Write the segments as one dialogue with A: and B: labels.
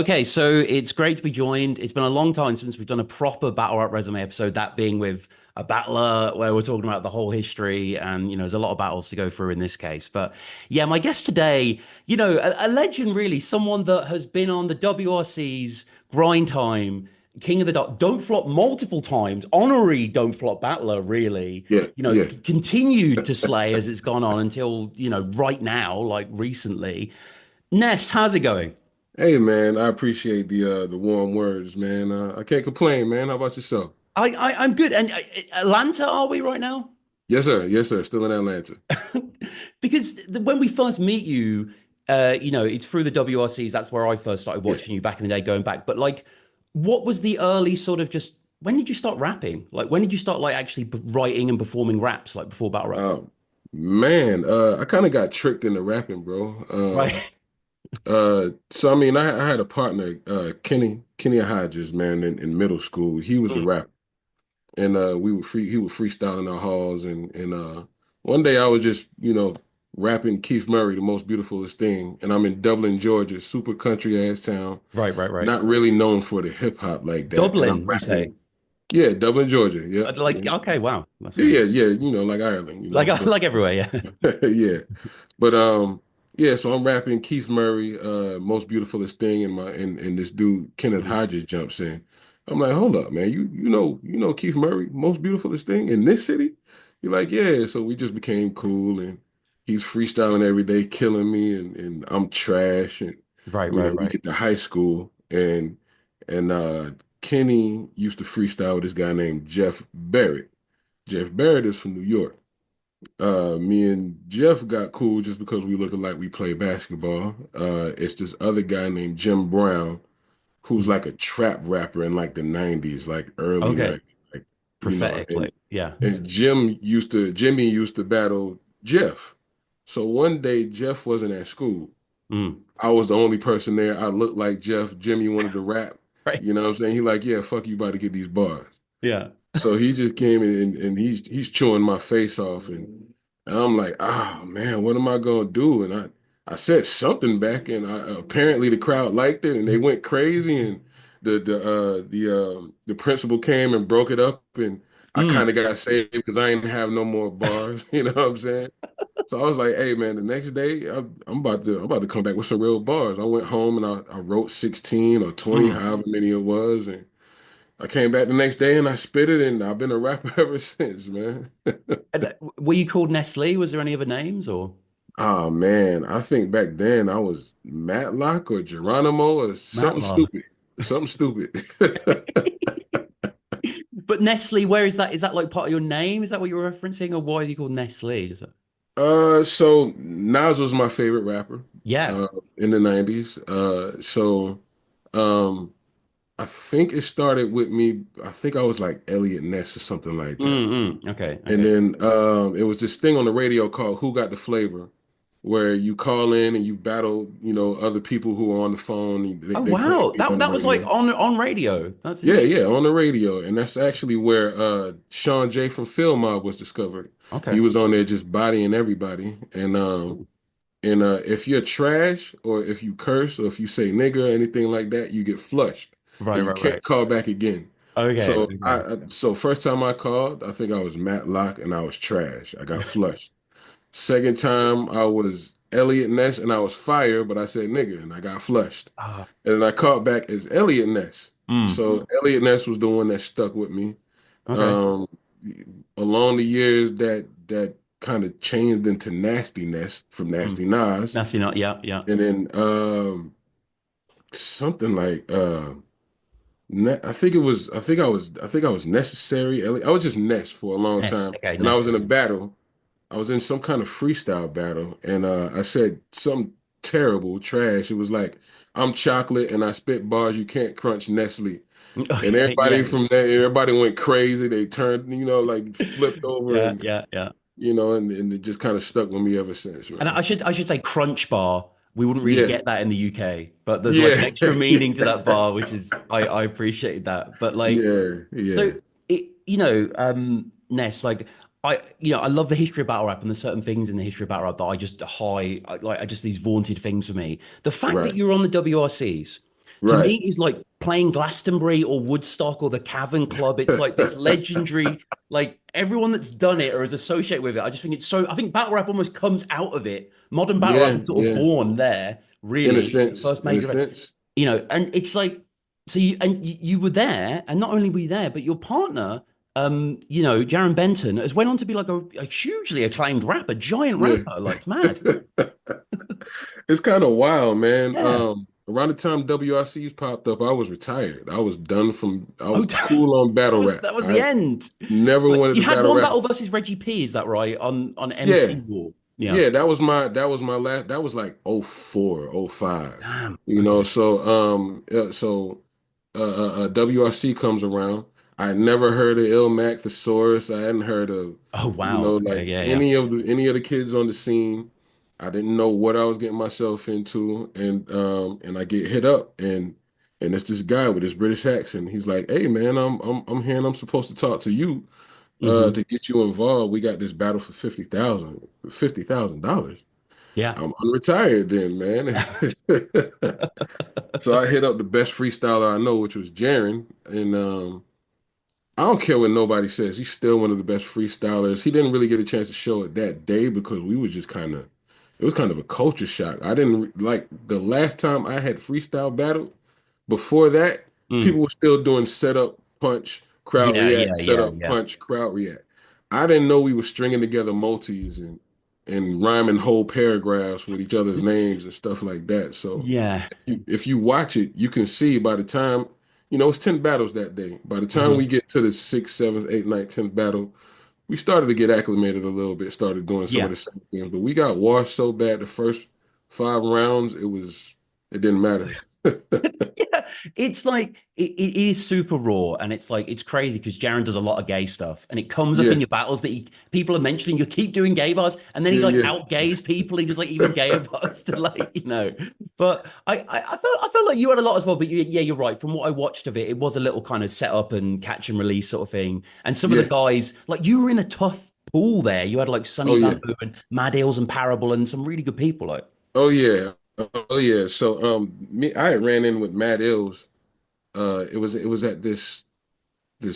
A: Okay, so it's great to be joined. It's been a long time since we've done a proper battle rap resume episode, that being with a battler where we're talking about the whole history and there's a lot of battles to go through in this case. But yeah, my guest today, a legend really, someone that has been on the WRC's grind time, King of the Don't Flop multiple times, honorary Don't Flop battler, really,
B: Yeah, yeah.
A: continued to slay as it's gone on until, right now, like recently. Ness, how's it going?
B: Hey man, I appreciate the warm words, man. I can't complain, man. How about yourself?
A: I'm good. And Atlanta, are we right now?
B: Yes, sir. Yes, sir. Still in Atlanta.
A: Because when we first meet you, it's through the WRCs. That's where I first started
B: Yeah.
A: watching you back in the day, going back. But like, what was the early sort of just when did you start rapping? Like, when did you start like actually writing and performing raps like before battle rap?
B: Man, I kind of got tricked into rapping, bro.
A: Right.
B: So I mean, I had a partner, Kenny Hodges, man, in middle school. He was a
A: Mm.
B: rapper, and he would freestyle in our halls, and one day I was just, rapping Keith Murray, the most beautifulest thing, and I'm in Dublin, Georgia, super country ass town,
A: Right, right, right.
B: not really known for the hip hop like that, and I'm
A: Dublin, you say?
B: rapping. Yeah, Dublin, Georgia. Yep.
A: Like, okay, wow, that's
B: Yeah, yeah,
A: amazing.
B: yeah. Like Ireland,
A: Like,
B: but
A: like everywhere, yeah.
B: yeah, but yeah. So I'm rapping Keith Murray, most beautifulest thing, and this dude Kenneth
A: Mhm.
B: Hodges jumps in. I'm like, hold up, man. You know Keith Murray, most beautifulest thing in this city. You're like, yeah. So we just became cool, and he's freestyling every day, killing me, and I'm trash, and
A: Right, right,
B: we
A: right.
B: get to high school, and Kenny used to freestyle with this guy named Jeff Barrett. Jeff Barrett is from New York. Me and Jeff got cool just because we look like we play basketball. It's this other guy named Jim Brown, who's
A: Mhm.
B: like a trap rapper in like the 90s, like early
A: Okay,
B: 90s, like, and
A: prophetically, yeah.
B: Jimmy used to battle Jeff. So one day Jeff wasn't at school.
A: Mm.
B: I was the only person there. I looked like Jeff. Jimmy wanted to rap.
A: Right.
B: You know what I'm saying? He like, yeah, fuck you about to get these bars.
A: Yeah.
B: So he just came in and he's chewing my face off and I'm like, oh man, what am I gonna do? And I said something back and apparently the crowd liked it and they went crazy and the principal came and broke it up and I
A: Mm.
B: kind of got saved because I didn't have no more bars, you know what I'm saying? So I was like, hey man, the next day I'm about to come back with some real bars. I went home and I wrote 16 or 20,
A: Mm.
B: however many it was, and I came back the next day and I spit it, and I've been a rapper ever since, man.
A: And, were you called Nestle? Was there any other names or
B: Oh man, I think back then I was Matlock or Geronimo or something
A: Matlar?
B: stupid. Something stupid.
A: But Nestle, where is that? Is that like part of your name? Is that what you're referencing, or why are you called Nestle?
B: So Nas was my favorite rapper
A: Yeah.
B: uh in the 90s. Um I think it started with me, I think I was like Elliot Ness or something like that.
A: Okay.
B: And
A: Okay.
B: then it was this thing on the radio called Who Got the Flavor, where you call in and you battle, other people who are on the phone.
A: Oh
B: They play a
A: wow,
B: beat
A: that
B: on the
A: that was like
B: radio.
A: on radio. That's
B: Yeah,
A: interesting.
B: yeah, on the radio. And that's actually where Sean J from Phil Mob was discovered. He
A: Okay.
B: was on there just bodying everybody. And if you're trash or if you curse or if you say nigga or anything like that, you get flushed
A: Right.
B: and you
A: Right. Right.
B: can't call back again.
A: Okay.
B: So
A: Okay.
B: so first time I called, I think I was Matlock and I was trash. I got flushed. Second time I was Elliot Ness and I was fired, but I said nigga and I got flushed.
A: Ah.
B: And then I called back as Elliot Ness.
A: Mm.
B: So Elliot Ness was the one that stuck with me.
A: Okay.
B: Um, Along the years that kind of changed into nastiness from
A: Mm.
B: Nasty Nas.
A: That's not. Yeah. Yeah.
B: And then something like I think I was necessary. I was just Ness for a long
A: Ness.
B: time.
A: Okay.
B: And I
A: Ness.
B: was in a battle. I was in some kind of freestyle battle and I said something terrible, trash. It was like, I'm chocolate and I spit bars you can't crunch Nestle. And
A: Okay. Yeah.
B: everybody went crazy. They turned, like flipped over
A: Yeah.
B: and
A: Yeah. Yeah.
B: and it just kind of stuck with me ever since,
A: And
B: man.
A: I should say Crunch Bar. We wouldn't really
B: Yeah.
A: get that in the UK, but there's like an
B: Yeah.
A: extra meaning to that bar, which is I appreciate that. But like
B: Yeah.
A: so
B: Yeah.
A: Ness, like I love the history of battle rap and there's certain things in the history of battle rap that I just these vaunted things for me. The fact that
B: Right.
A: you're on the WRCs, to
B: Right.
A: me is like playing Glastonbury or Woodstock or the Cavern Club. It's like this legendary, like everyone that's done it or is associated with it. I just think it's so. I think battle rap almost comes out of it. Modern battle rap
B: Yeah,
A: was sort of
B: yeah.
A: born there.
B: In a
A: Really, the
B: sense,
A: first
B: in a
A: major,
B: sense.
A: and it's like so you were there, and not only were you there, but your partner, Jaron Benton, has went on to be like a hugely acclaimed rapper, giant
B: Yeah.
A: rapper. Like it's mad.
B: It's kind of wild, man.
A: Yeah.
B: Around the time WRCs popped up, I was retired. I
A: Oh,
B: was
A: that
B: cool on battle rap.
A: was the
B: I
A: end.
B: never
A: Like
B: wanted
A: you
B: to
A: had
B: battle
A: one
B: rap.
A: battle versus Reggie P, is that right? On
B: Yeah.
A: MC War. Yeah.
B: Yeah, that was my last, that was like '04, '05.
A: Damn.
B: You know,
A: Okay.
B: WRC comes around. I had never heard of Ilmac Thesaurus. I hadn't heard of,
A: Oh wow. Okay.
B: like
A: Yeah. Yeah.
B: any of the kids on the scene. I didn't know what I was getting myself into, and I get hit up, and it's this guy with this British accent. He's like, "Hey man, I'm here and I'm supposed to talk to you
A: Hmm.
B: to get you involved. We got this battle for $50,000.
A: Yeah.
B: I'm unretired then, man." So I hit up the best freestyler I know, which was Jaren, and I don't care what nobody says. He's still one of the best freestylers. He didn't really get a chance to show it that day because we were just kind of, it was kind of a culture shock. I didn't like the last time I had freestyle battle. Before that, people
A: Mm.
B: were still doing setup, punch, crowd
A: Yeah.
B: react,
A: Yeah. Yeah.
B: setup,
A: Yeah.
B: punch, crowd react. I didn't know we were stringing together multis and rhyming whole paragraphs with each other's names and stuff like that. So
A: Yeah.
B: if you watch it, you can see by the time, it's 10 battles that day. By the time we
A: Hmm.
B: get to the sixth, seventh, eighth, ninth, 10th battle, we started to get acclimated a little bit, started doing some of
A: Yeah.
B: the same things. But we got washed so bad the first 5 rounds, it didn't matter.
A: Yeah, it's like it is super raw, and it's like it's crazy because Jaron does a lot of gay stuff, and it comes up in
B: Yeah,
A: your battles that people are mentioning. You keep doing gay bars, and then he like
B: yeah,
A: out gays people. He does like even gayer
B: yeah.
A: bars to like. But I felt like you had a lot as well. But yeah, you're right. From what I watched of it, it was a little kind of set up and catch and release sort of thing. And some of the
B: Yeah.
A: guys, like you were in a tough pool there. You had like Sonny
B: Oh yeah.
A: Bamboo and Mad Hills and Parable and some really good people. Like,
B: Oh yeah. Oh yeah. So I had ran in with Matt Ills. It was at this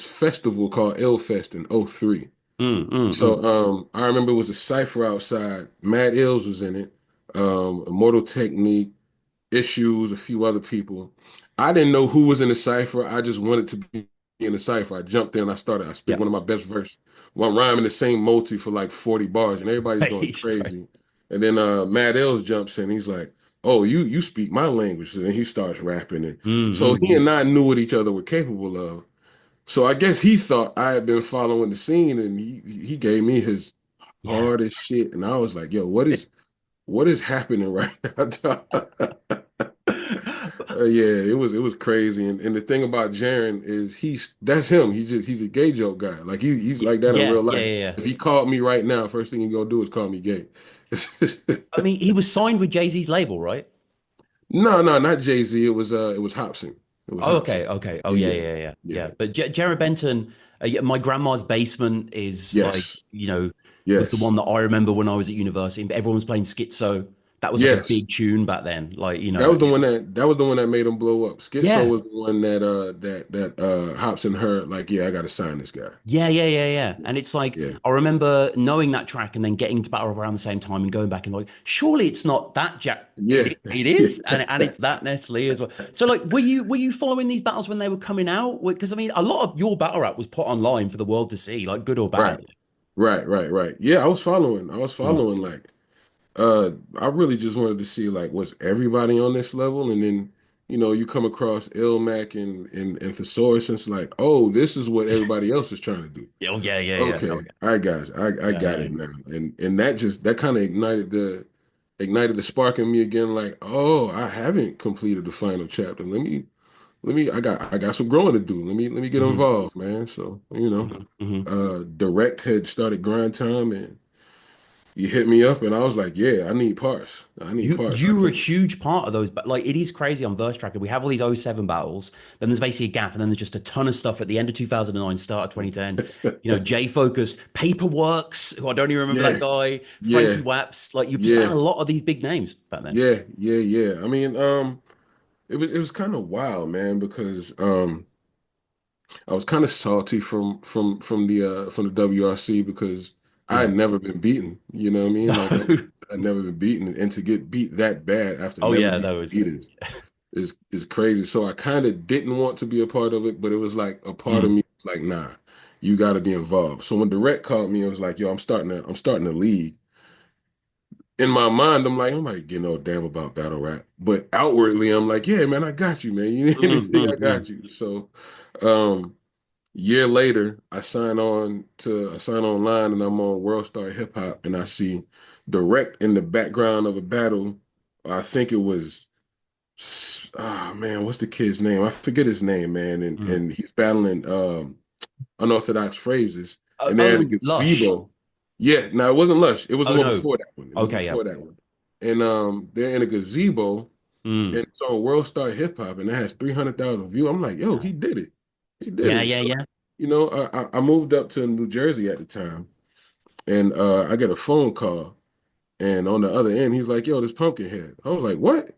B: festival called Ill Fest in '03.
A: mm, mm,
B: So
A: mm.
B: I remember it was a cipher outside. Matt Ills was in it. Immortal Technique, Issues, a few other people. I didn't know who was in the cipher. I just wanted to be in the cipher. I jumped in. I spit
A: Yeah,
B: one of my best verses. One rhyming the same multi for like 40 bars, and everybody's going
A: right, right.
B: crazy. And then Matt Els jumps in. He's like, "Oh, you speak my language." And then he starts rapping. And
A: Mm,
B: so
A: mm,
B: he
A: mm.
B: and I knew what each other were capable of. So I guess he thought I had been following the scene, and he gave me his
A: Yeah.
B: hardest shit. And I was like, "Yo, what is happening right now?" Yeah, it was crazy, and the thing about Jaren is that's him. He's a gay joke guy. Like he's like that in
A: Yeah,
B: real
A: yeah,
B: life.
A: yeah, yeah.
B: If he called me right now, first thing he gonna do is call me gay.
A: I mean, he was signed with Jay-Z's label, right?
B: No, no, not Jay-Z. It was Hobson. It was
A: Oh,
B: Hobson.
A: okay, okay. Oh,
B: Yeah,
A: yeah,
B: yeah,
A: yeah, yeah, yeah.
B: yeah.
A: But Jared Benton, yeah, my grandma's basement is like,
B: Yes,
A: was the
B: yes,
A: one that I remember when I was at university. And everyone was playing Schizo. That was like a
B: yes.
A: big tune back then. Like,
B: That was the one that made him blow up. Schizo
A: yeah.
B: was the one that Hobson heard. Like, yeah, I got to sign this guy.
A: Yeah, yeah, yeah, yeah. And it's like
B: Yeah,
A: I remember knowing that track and then getting to battle around the same time and going back and like, surely it's not that Jack.
B: yeah,
A: It
B: yeah.
A: is, and it's that Nestle as well. So like, were you following these battles when they were coming out? Because I mean, a lot of your battle rap was put online for the world to see, like good or
B: Right,
A: bad.
B: right. Yeah, I was following. I was
A: Mm.
B: following like I really just wanted to see like was everybody on this level, and then you come across Ilmac and Thesaurus, and it's like, oh, this is what everybody else is trying to do.
A: Oh yeah, yeah, yeah.
B: Okay,
A: Oh yeah,
B: I
A: yeah,
B: got
A: no.
B: it now, and that kind of ignited the spark in me again. Like, oh, I haven't completed the final chapter. I got some growing to do. Let me get
A: Hmm.
B: involved, man. So
A: Hmm. Hmm.
B: direct had started grind time and. You hit me up, and I was like, "Yeah, I need parts. I need parts. I
A: You were a
B: can't."
A: huge part of those, but like it is crazy on Verse Tracker. We have all these '07 battles, then there's basically a gap, and then there's just a ton of stuff at the end of 2009, start of 2010. J Focus, Paperworks, who I don't even remember that
B: Yeah,
A: guy, Frankie
B: yeah,
A: Waps. Like you just had
B: yeah,
A: a lot of these big names back then.
B: yeah. I mean, it was kind of wild, man, because I was kind of salty from the WRC because I
A: Yeah.
B: had never been beaten. You know what I mean? Like
A: No.
B: I'd never been beaten, and to get beat that bad after
A: Oh
B: never
A: yeah,
B: being
A: that was.
B: beaten is crazy. So I kind of didn't want to be a part of it, but it was like a part of
A: Mm,
B: me was like, nah, you got to be involved. So when Direct called me, it was like, yo, I'm starting a league. In my mind, I'm like, I'm not getting no damn about battle rap. But outwardly, I'm like, yeah, man, I got you, man. You need anything, I
A: mm.
B: got you. So um year later, I sign online and I'm on World Star Hip Hop and I see Direct in the background of a battle. I think it was man, what's the kid's name? I forget his name, man. And
A: Mm.
B: and he's battling unorthodox phrases.
A: Oh,
B: And they're at a
A: oh, Lush.
B: gazebo. Yeah, no, it wasn't Lush. It was the
A: Oh
B: one
A: no.
B: before that one. It was
A: Okay, yeah.
B: before that one. And they're in a gazebo and
A: Mm.
B: it's on World Star Hip Hop and it has 300,000 views. I'm like, yo, he did it. He did
A: Yeah,
B: it.
A: yeah,
B: So,
A: yeah.
B: I moved up to New Jersey at the time and I get a phone call and on the other end, he's like, yo, this Pumpkinhead. I was like, what?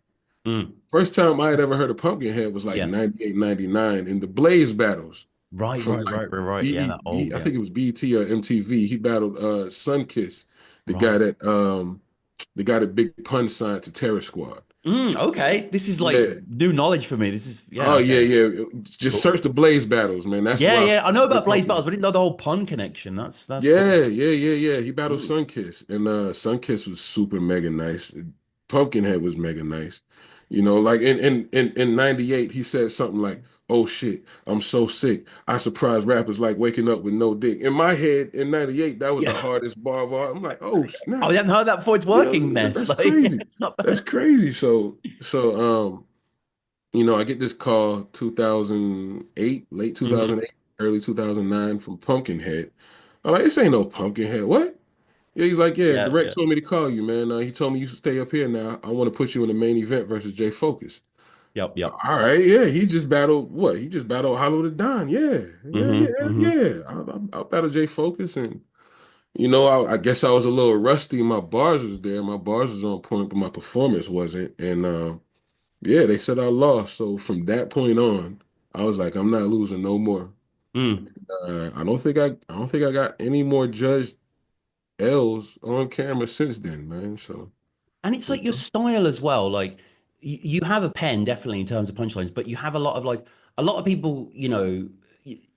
A: Mm.
B: First time I had ever heard of Pumpkinhead was like
A: Yeah.
B: 98, 99 in the Blaze battles
A: Right,
B: from
A: right,
B: like
A: right, right, right. Yeah, that old,
B: I
A: yeah.
B: think it was BET or MTV. He battled Sunkiss, the guy
A: Right.
B: that um the guy that Big Pun signed to Terror Squad.
A: Okay. This is like
B: Yeah.
A: new knowledge for me. This is yeah,
B: Oh yeah,
A: okay.
B: yeah. Just
A: Cool.
B: search the Blaze battles, man. That's
A: Yeah,
B: where I
A: yeah. I know
B: heard
A: about Blaze Battles,
B: Pumpkinhead.
A: but I didn't know the whole pun connection. That's cool.
B: Yeah, yeah, yeah, yeah. He battled
A: Mm.
B: Sunkiss, and Sunkiss was super mega nice. Pumpkinhead was mega nice. You know, like in '98, he said something like, "Oh shit, I'm so sick. I surprise rappers like waking up with no dick." In my head, in '98, that was the
A: Yeah.
B: hardest bar of all. I'm like, "Oh
A: Oh, I
B: snap."
A: hadn't heard that before it's
B: You know,
A: working, Ness.
B: that's
A: Like,
B: crazy.
A: it's not
B: That's
A: bad.
B: crazy. I get this call 2008, late
A: Hmm.
B: 2008, early 2009 from Pumpkinhead. I'm like, this ain't no Pumpkinhead. What? Yeah, he's like, yeah,
A: Yeah,
B: Direct
A: yeah.
B: told me to call you, man. He told me you should stay up here now. I want to put you in the main event versus Jay Focus.
A: Yep, yep.
B: All right, yeah, he just battled what? He just battled Hollow the Don. Yeah, yeah,
A: Hmm.
B: yeah,
A: Hmm.
B: yeah. I'll battle Jay Focus, and I guess I was a little rusty. My bars was there, my bars was on point, but my performance wasn't. And yeah, they said I lost. So from that point on, I was like, I'm not losing no more.
A: Mm.
B: I don't think I got any more judged L's on camera since then, man. So.
A: And it's
B: You
A: like your
B: know?
A: style as well. Like you have a pen definitely in terms of punchlines, but you have a lot of like a lot of people,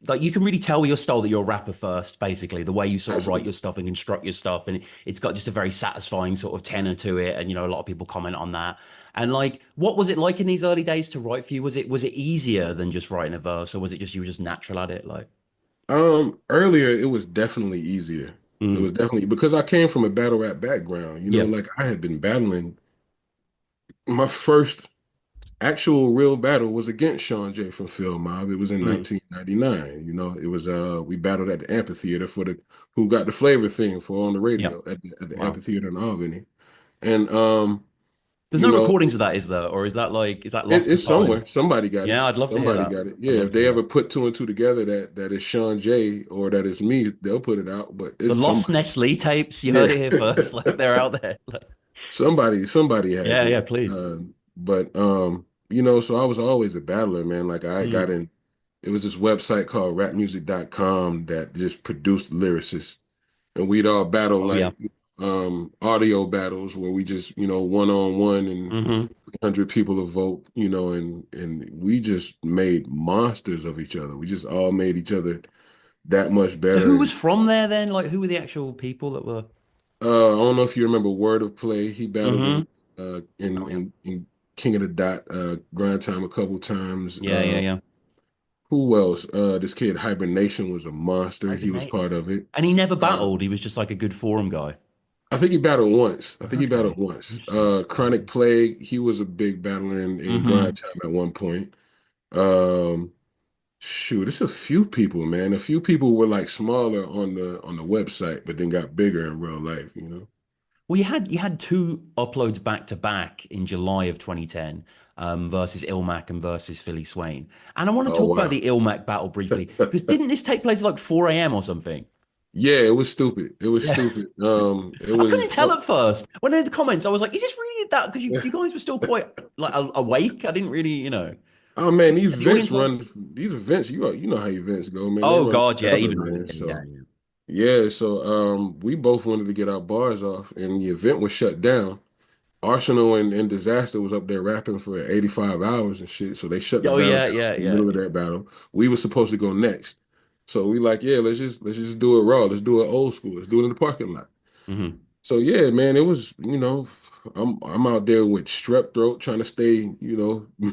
A: like you can really tell your style that you're a rapper first, basically, the way you sort of write your
B: Absolutely.
A: stuff and construct your stuff. And it's got just a very satisfying sort of tenor to it. And a lot of people comment on that. And like, what was it like in these early days to write for you? Was it easier than just writing a verse, or was it just you were just natural at it? Like,
B: Earlier it was definitely easier. It was
A: mm,
B: definitely because I came from a battle rap background.
A: yeah,
B: Like I had been battling. My first actual real battle was against Sean J from Phil Mob. It was in
A: mm,
B: 1999. It was we battled at the amphitheater for the Who Got the Flavor thing for on the
A: yeah,
B: radio at the
A: wow.
B: amphitheater in Albany. And
A: There's no recordings of that, is there? Or is that lost to
B: it's
A: time?
B: somewhere. Somebody got it.
A: Yeah, I'd love to hear
B: Somebody
A: that.
B: got it.
A: I'd
B: Yeah,
A: love
B: if
A: to
B: they
A: hear
B: ever
A: that.
B: put two and two together that is Sean J or that is me, they'll put it out. But
A: The
B: it's
A: Lost
B: somebody.
A: Nestle tapes, you heard
B: Yeah.
A: it here first. Like they're out there. Like,
B: Somebody has
A: yeah,
B: it.
A: yeah, please.
B: But so I was always a battler, man. Like I got
A: Mm.
B: in it was this website called rapmusic.com that just produced lyricists. And we'd all battle
A: Oh yeah.
B: like audio battles where we just, one on one and
A: Hmm.
B: 100 people to vote, and we just made monsters of each other. We just all made each other that much
A: So
B: better.
A: who was
B: And
A: from there then? Like who were the actual people that were?
B: I don't know if you remember Word of Play. He battled
A: Hmm.
B: in uh in
A: Oh yeah.
B: in, King of the Dot grind time a couple times.
A: Yeah, yeah, yeah.
B: Who else? This kid Hibernation was a monster. He was
A: Hibernate.
B: part of it.
A: And he never
B: Uh,
A: battled. He was just like a good forum guy.
B: I think he battled once. I think he battled
A: Okay.
B: once.
A: Interesting.
B: Chronic Plague, he was a big battler in grind
A: Hmm.
B: time at one point. Um, Shoot, it's a few people, man. A few people were like smaller on the website, but then got bigger in real life.
A: Well, you had two uploads back to back in July of 2010, versus Ilmac and versus Philly Swain. And I want to
B: Oh
A: talk about
B: wow.
A: the Ilmac battle briefly because didn't this take place at like 4 a.m. or something?
B: Yeah, it was stupid. It was
A: Yeah.
B: stupid. It
A: I couldn't
B: was.
A: tell at first. When I read the comments, I was like, is this really that? Because you guys were still quite like awake. I didn't really,
B: Oh man, these
A: the audience
B: events
A: was.
B: run. These events, you know how events go, man. They
A: Oh
B: run
A: God, yeah,
B: forever,
A: even I
B: man.
A: did. Yeah,
B: So
A: yeah.
B: yeah, so we both wanted to get our bars off, and the event was shut down. Arsenal and Disaster was up there rapping for 85 hours and shit. So they shut the
A: Oh
B: battle
A: yeah,
B: down
A: yeah,
B: in the
A: yeah.
B: middle of that battle. We were supposed to go next. So we like, yeah, let's just do it raw. Let's do it old school. Let's do it in the parking lot.
A: Hmm.
B: So yeah, man, it was, I'm out there with strep throat trying to stay,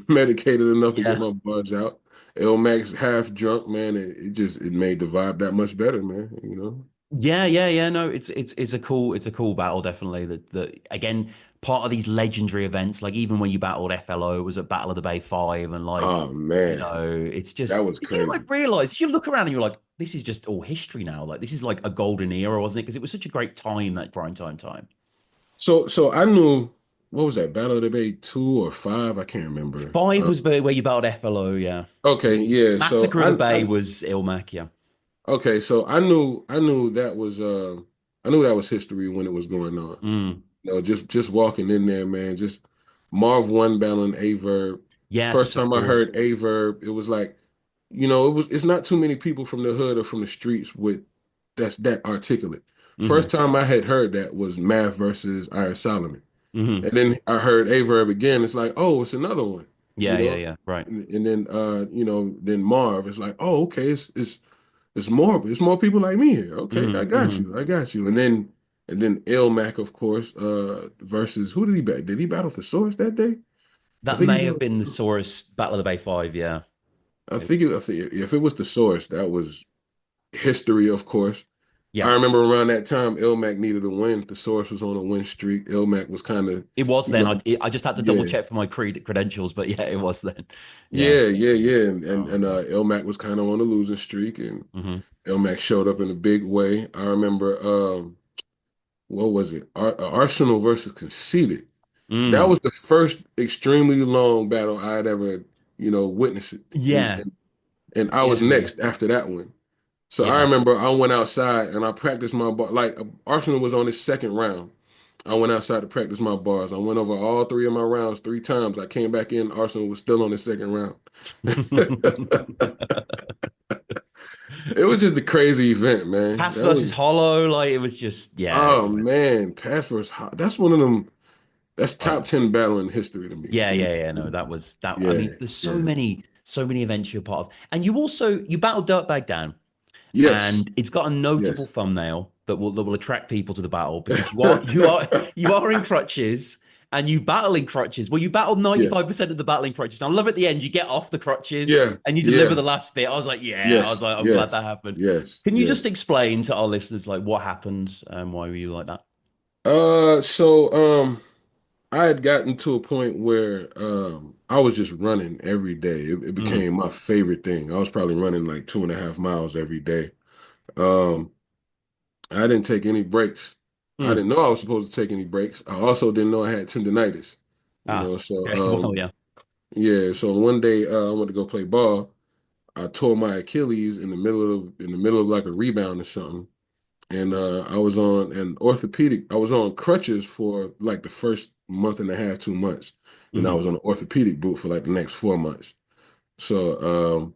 B: medicated enough to get
A: Yeah.
B: my bars out. L Max half drunk, man. It made the vibe that much better, man.
A: Yeah, yeah, yeah. No, it's a cool battle, definitely. That again, part of these legendary events, like even when you battled FLO, it was at Battle of the Bay 5, and like,
B: Oh man,
A: it's
B: that
A: just
B: was
A: did you
B: crazy.
A: like realize you look around and you're like, this is just all history now. Like this is like a golden era, wasn't it? Because it was such a great time, that grind time.
B: So I knew what was that, Battle of the Bay 2 or 5? I can't remember.
A: 5 was where you battled FLO, yeah.
B: Okay, yeah. So
A: Massacre of the Bay was Ilmac, yeah.
B: okay, so I knew that was history when it was going on.
A: Mm.
B: Just walking in there, man. Just Marv One battling Averb. First
A: Yes, of
B: time I
A: course.
B: heard Averb, it was like, it's not too many people from the hood or from the streets with that's that articulate.
A: Hmm.
B: First time I had heard that was Math versus Iron Solomon. And
A: Hmm.
B: then I heard Averb again. It's like, oh, it's another one, you
A: Yeah, yeah,
B: know.
A: yeah. Right.
B: And then then Marv. It's like, oh, okay, it's more people like me here. Okay, I got
A: Hmm.
B: you, I got you. And then Elmac, of course, versus who did he battle? Did he battle for Source that day? I
A: That
B: think he
A: may have
B: battled.
A: been the Saurus Battle of the Bay 5, yeah.
B: I think if it was the Source, that was history, of course.
A: Yeah.
B: I remember around that time, Elmac needed a win. The Source was on a win streak. Elmac was kind of,
A: It was
B: you
A: then.
B: know,
A: I just had to double
B: yeah.
A: check for my credentials, but yeah, it was then. Yeah.
B: Yeah, yeah, yeah, and
A: Oh,
B: Elmac was kind of on a losing streak, and
A: hmm.
B: Elmac showed up in a big way. I remember, what was it? Arsenal versus Conceited. That
A: Mm.
B: was the first extremely long battle I had ever, witnessed, and
A: Yeah.
B: and and I was
A: Yeah. Yeah.
B: next after that one. So I
A: Yeah.
B: remember I went outside and I practiced my bar. Like Arsenal was on his second round. I went outside to practice my bars. I went over all three of my rounds 3 times. I came back in. Arsenal was still on the second round. It was just a crazy event, man.
A: Pass
B: That
A: versus
B: was,
A: Hollow, like it was just, yeah,
B: oh man, Pass vs. Hot. That's one of them. That's top
A: oh,
B: 10 battle in history to me.
A: yeah, yeah, yeah. No, that was that. I
B: Yeah,
A: mean, there's so
B: yeah.
A: many, so many events you're part of, and you battled Dirtbag Down,
B: Yes,
A: and it's got a notable
B: yes.
A: thumbnail that will attract people to the battle because you are in crutches and you battle in crutches. Well, you battled
B: Yeah,
A: 95% of the battle in crutches. And I love at the end you get off the crutches
B: yeah,
A: and you deliver
B: yeah.
A: the last bit. I was like, yeah, I was
B: Yes,
A: like, I'm glad that
B: yes,
A: happened.
B: yes,
A: Can you just
B: yes.
A: explain to our listeners like what happened and why were you like that?
B: So I had gotten to a point where I was just running every day. It
A: Mm,
B: became my favorite thing. I was probably running like 2.5 miles every day. Um, I didn't take any breaks. I
A: mm.
B: didn't know I was supposed to take any breaks. I also didn't know I had tendonitis.
A: Ah,
B: So
A: okay. Well, yeah.
B: yeah. So one day I went to go play ball. I tore my Achilles in the middle of like a rebound or something. And I was on an orthopedic. I was on crutches for like the first month and a half, 2 months. Then I
A: Hmm.
B: was on an orthopedic boot for like the next 4 months. So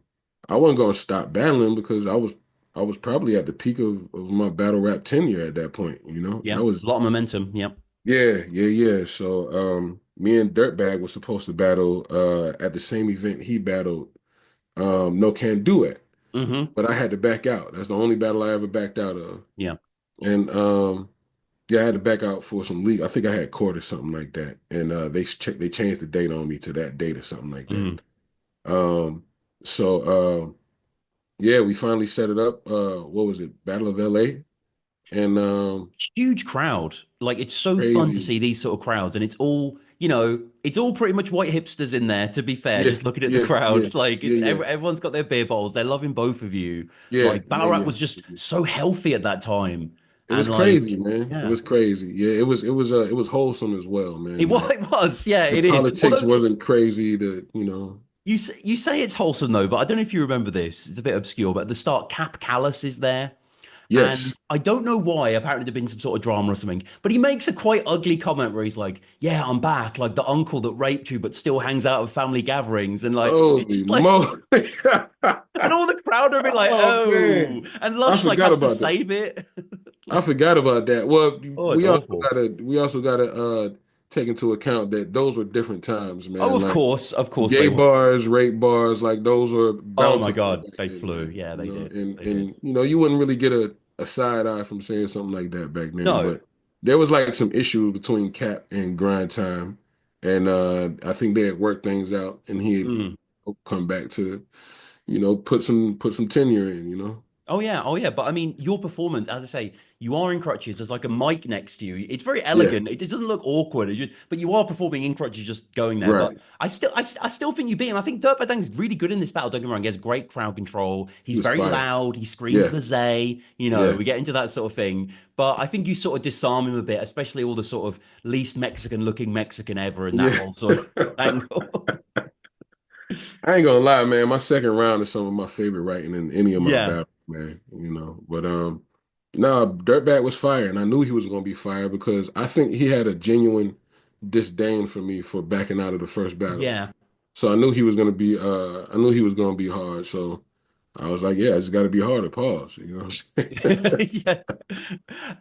B: I wasn't gonna stop battling because I was probably at the peak of my battle rap tenure at that point.
A: Yeah.
B: That
A: A
B: was
A: lot of momentum. Yeah.
B: yeah, yeah, yeah. So me and Dirtbag was supposed to battle at the same event he battled No Can Do It,
A: Hmm.
B: but I had to back out. That's the only battle I ever backed out of.
A: Yeah.
B: And yeah, I had to back out for some league. I think I had court or something like that. And they changed the date on me to that date or something like that.
A: Mm.
B: Um so yeah, we finally set it up. What was it? Battle of LA. And
A: Huge crowd. Like it's so fun to
B: crazy.
A: see these sort of crowds, and it's all pretty much white hipsters in there. To be fair,
B: Yeah,
A: just looking at the
B: yeah, yeah,
A: crowd, like
B: yeah, yeah,
A: everyone's got their beer bottles. They're loving both of you.
B: yeah,
A: Like
B: yeah,
A: battle rap
B: yeah.
A: was just so healthy at that time,
B: It was
A: and like
B: crazy, man. It
A: yeah,
B: was crazy. Yeah, it was wholesome as well,
A: it
B: man.
A: was.
B: Like
A: It was. Yeah,
B: the
A: it is.
B: politics
A: Although
B: wasn't crazy to.
A: you say it's wholesome though, but I don't know if you remember this. It's a bit obscure, but at the start, Cap Callus is there. And
B: Yes.
A: I don't know why. Apparently, there'd been some sort of drama or something. But he makes a quite ugly comment where he's like, "Yeah, I'm back, like the uncle that raped you, but still hangs out at family gatherings." And like, it's
B: Holy
A: just like,
B: moly.
A: and all the crowd are a bit like,
B: Oh man.
A: "Oh," and
B: I
A: Lush like
B: forgot
A: has to
B: about that.
A: save it.
B: I
A: Like,
B: forgot about that. Well,
A: oh, it's awful.
B: we also gotta take into account that those were different times,
A: Oh,
B: man. Like
A: of course
B: gay
A: they were.
B: bars, rape bars, like those were
A: Oh my
B: bountiful
A: God,
B: back
A: they
B: then,
A: flew.
B: man.
A: Yeah,
B: You
A: they
B: know,
A: did. They did.
B: and you wouldn't really get a side eye from saying something like that back then.
A: No.
B: But there was like some issues between Cap and Grind Time, and I think they had worked things out, and he had
A: Mm.
B: come back to put some tenure in.
A: Oh yeah, oh yeah. But I mean, your performance, as I say, you are in crutches. There's like a mic next to you. It's very
B: Yeah,
A: elegant. It just doesn't look awkward. But you are performing in crutches, just going there. But
B: right.
A: I still think you beat him. I think Dirk Badang's really good in this battle. Don't get me wrong. He has great crowd control.
B: He
A: He's
B: was
A: very
B: fire.
A: loud. He screams
B: Yeah,
A: the Zay.
B: yeah.
A: We get into that sort of thing. But I think you sort of disarm him a bit, especially all the sort of least Mexican looking Mexican ever in that
B: Yeah.
A: whole sort of angle.
B: I ain't gonna lie, man. My second round is some of my favorite writing in any of my
A: Yeah.
B: battles, man. But nah, Dirtbag was fire, and I knew he was gonna be fire because I think he had a genuine disdain for me for backing out of the first battle.
A: Yeah.
B: So I knew he was gonna be hard. So I was like, yeah, it's gotta be harder. Pause. You know what I'm saying?
A: Yeah.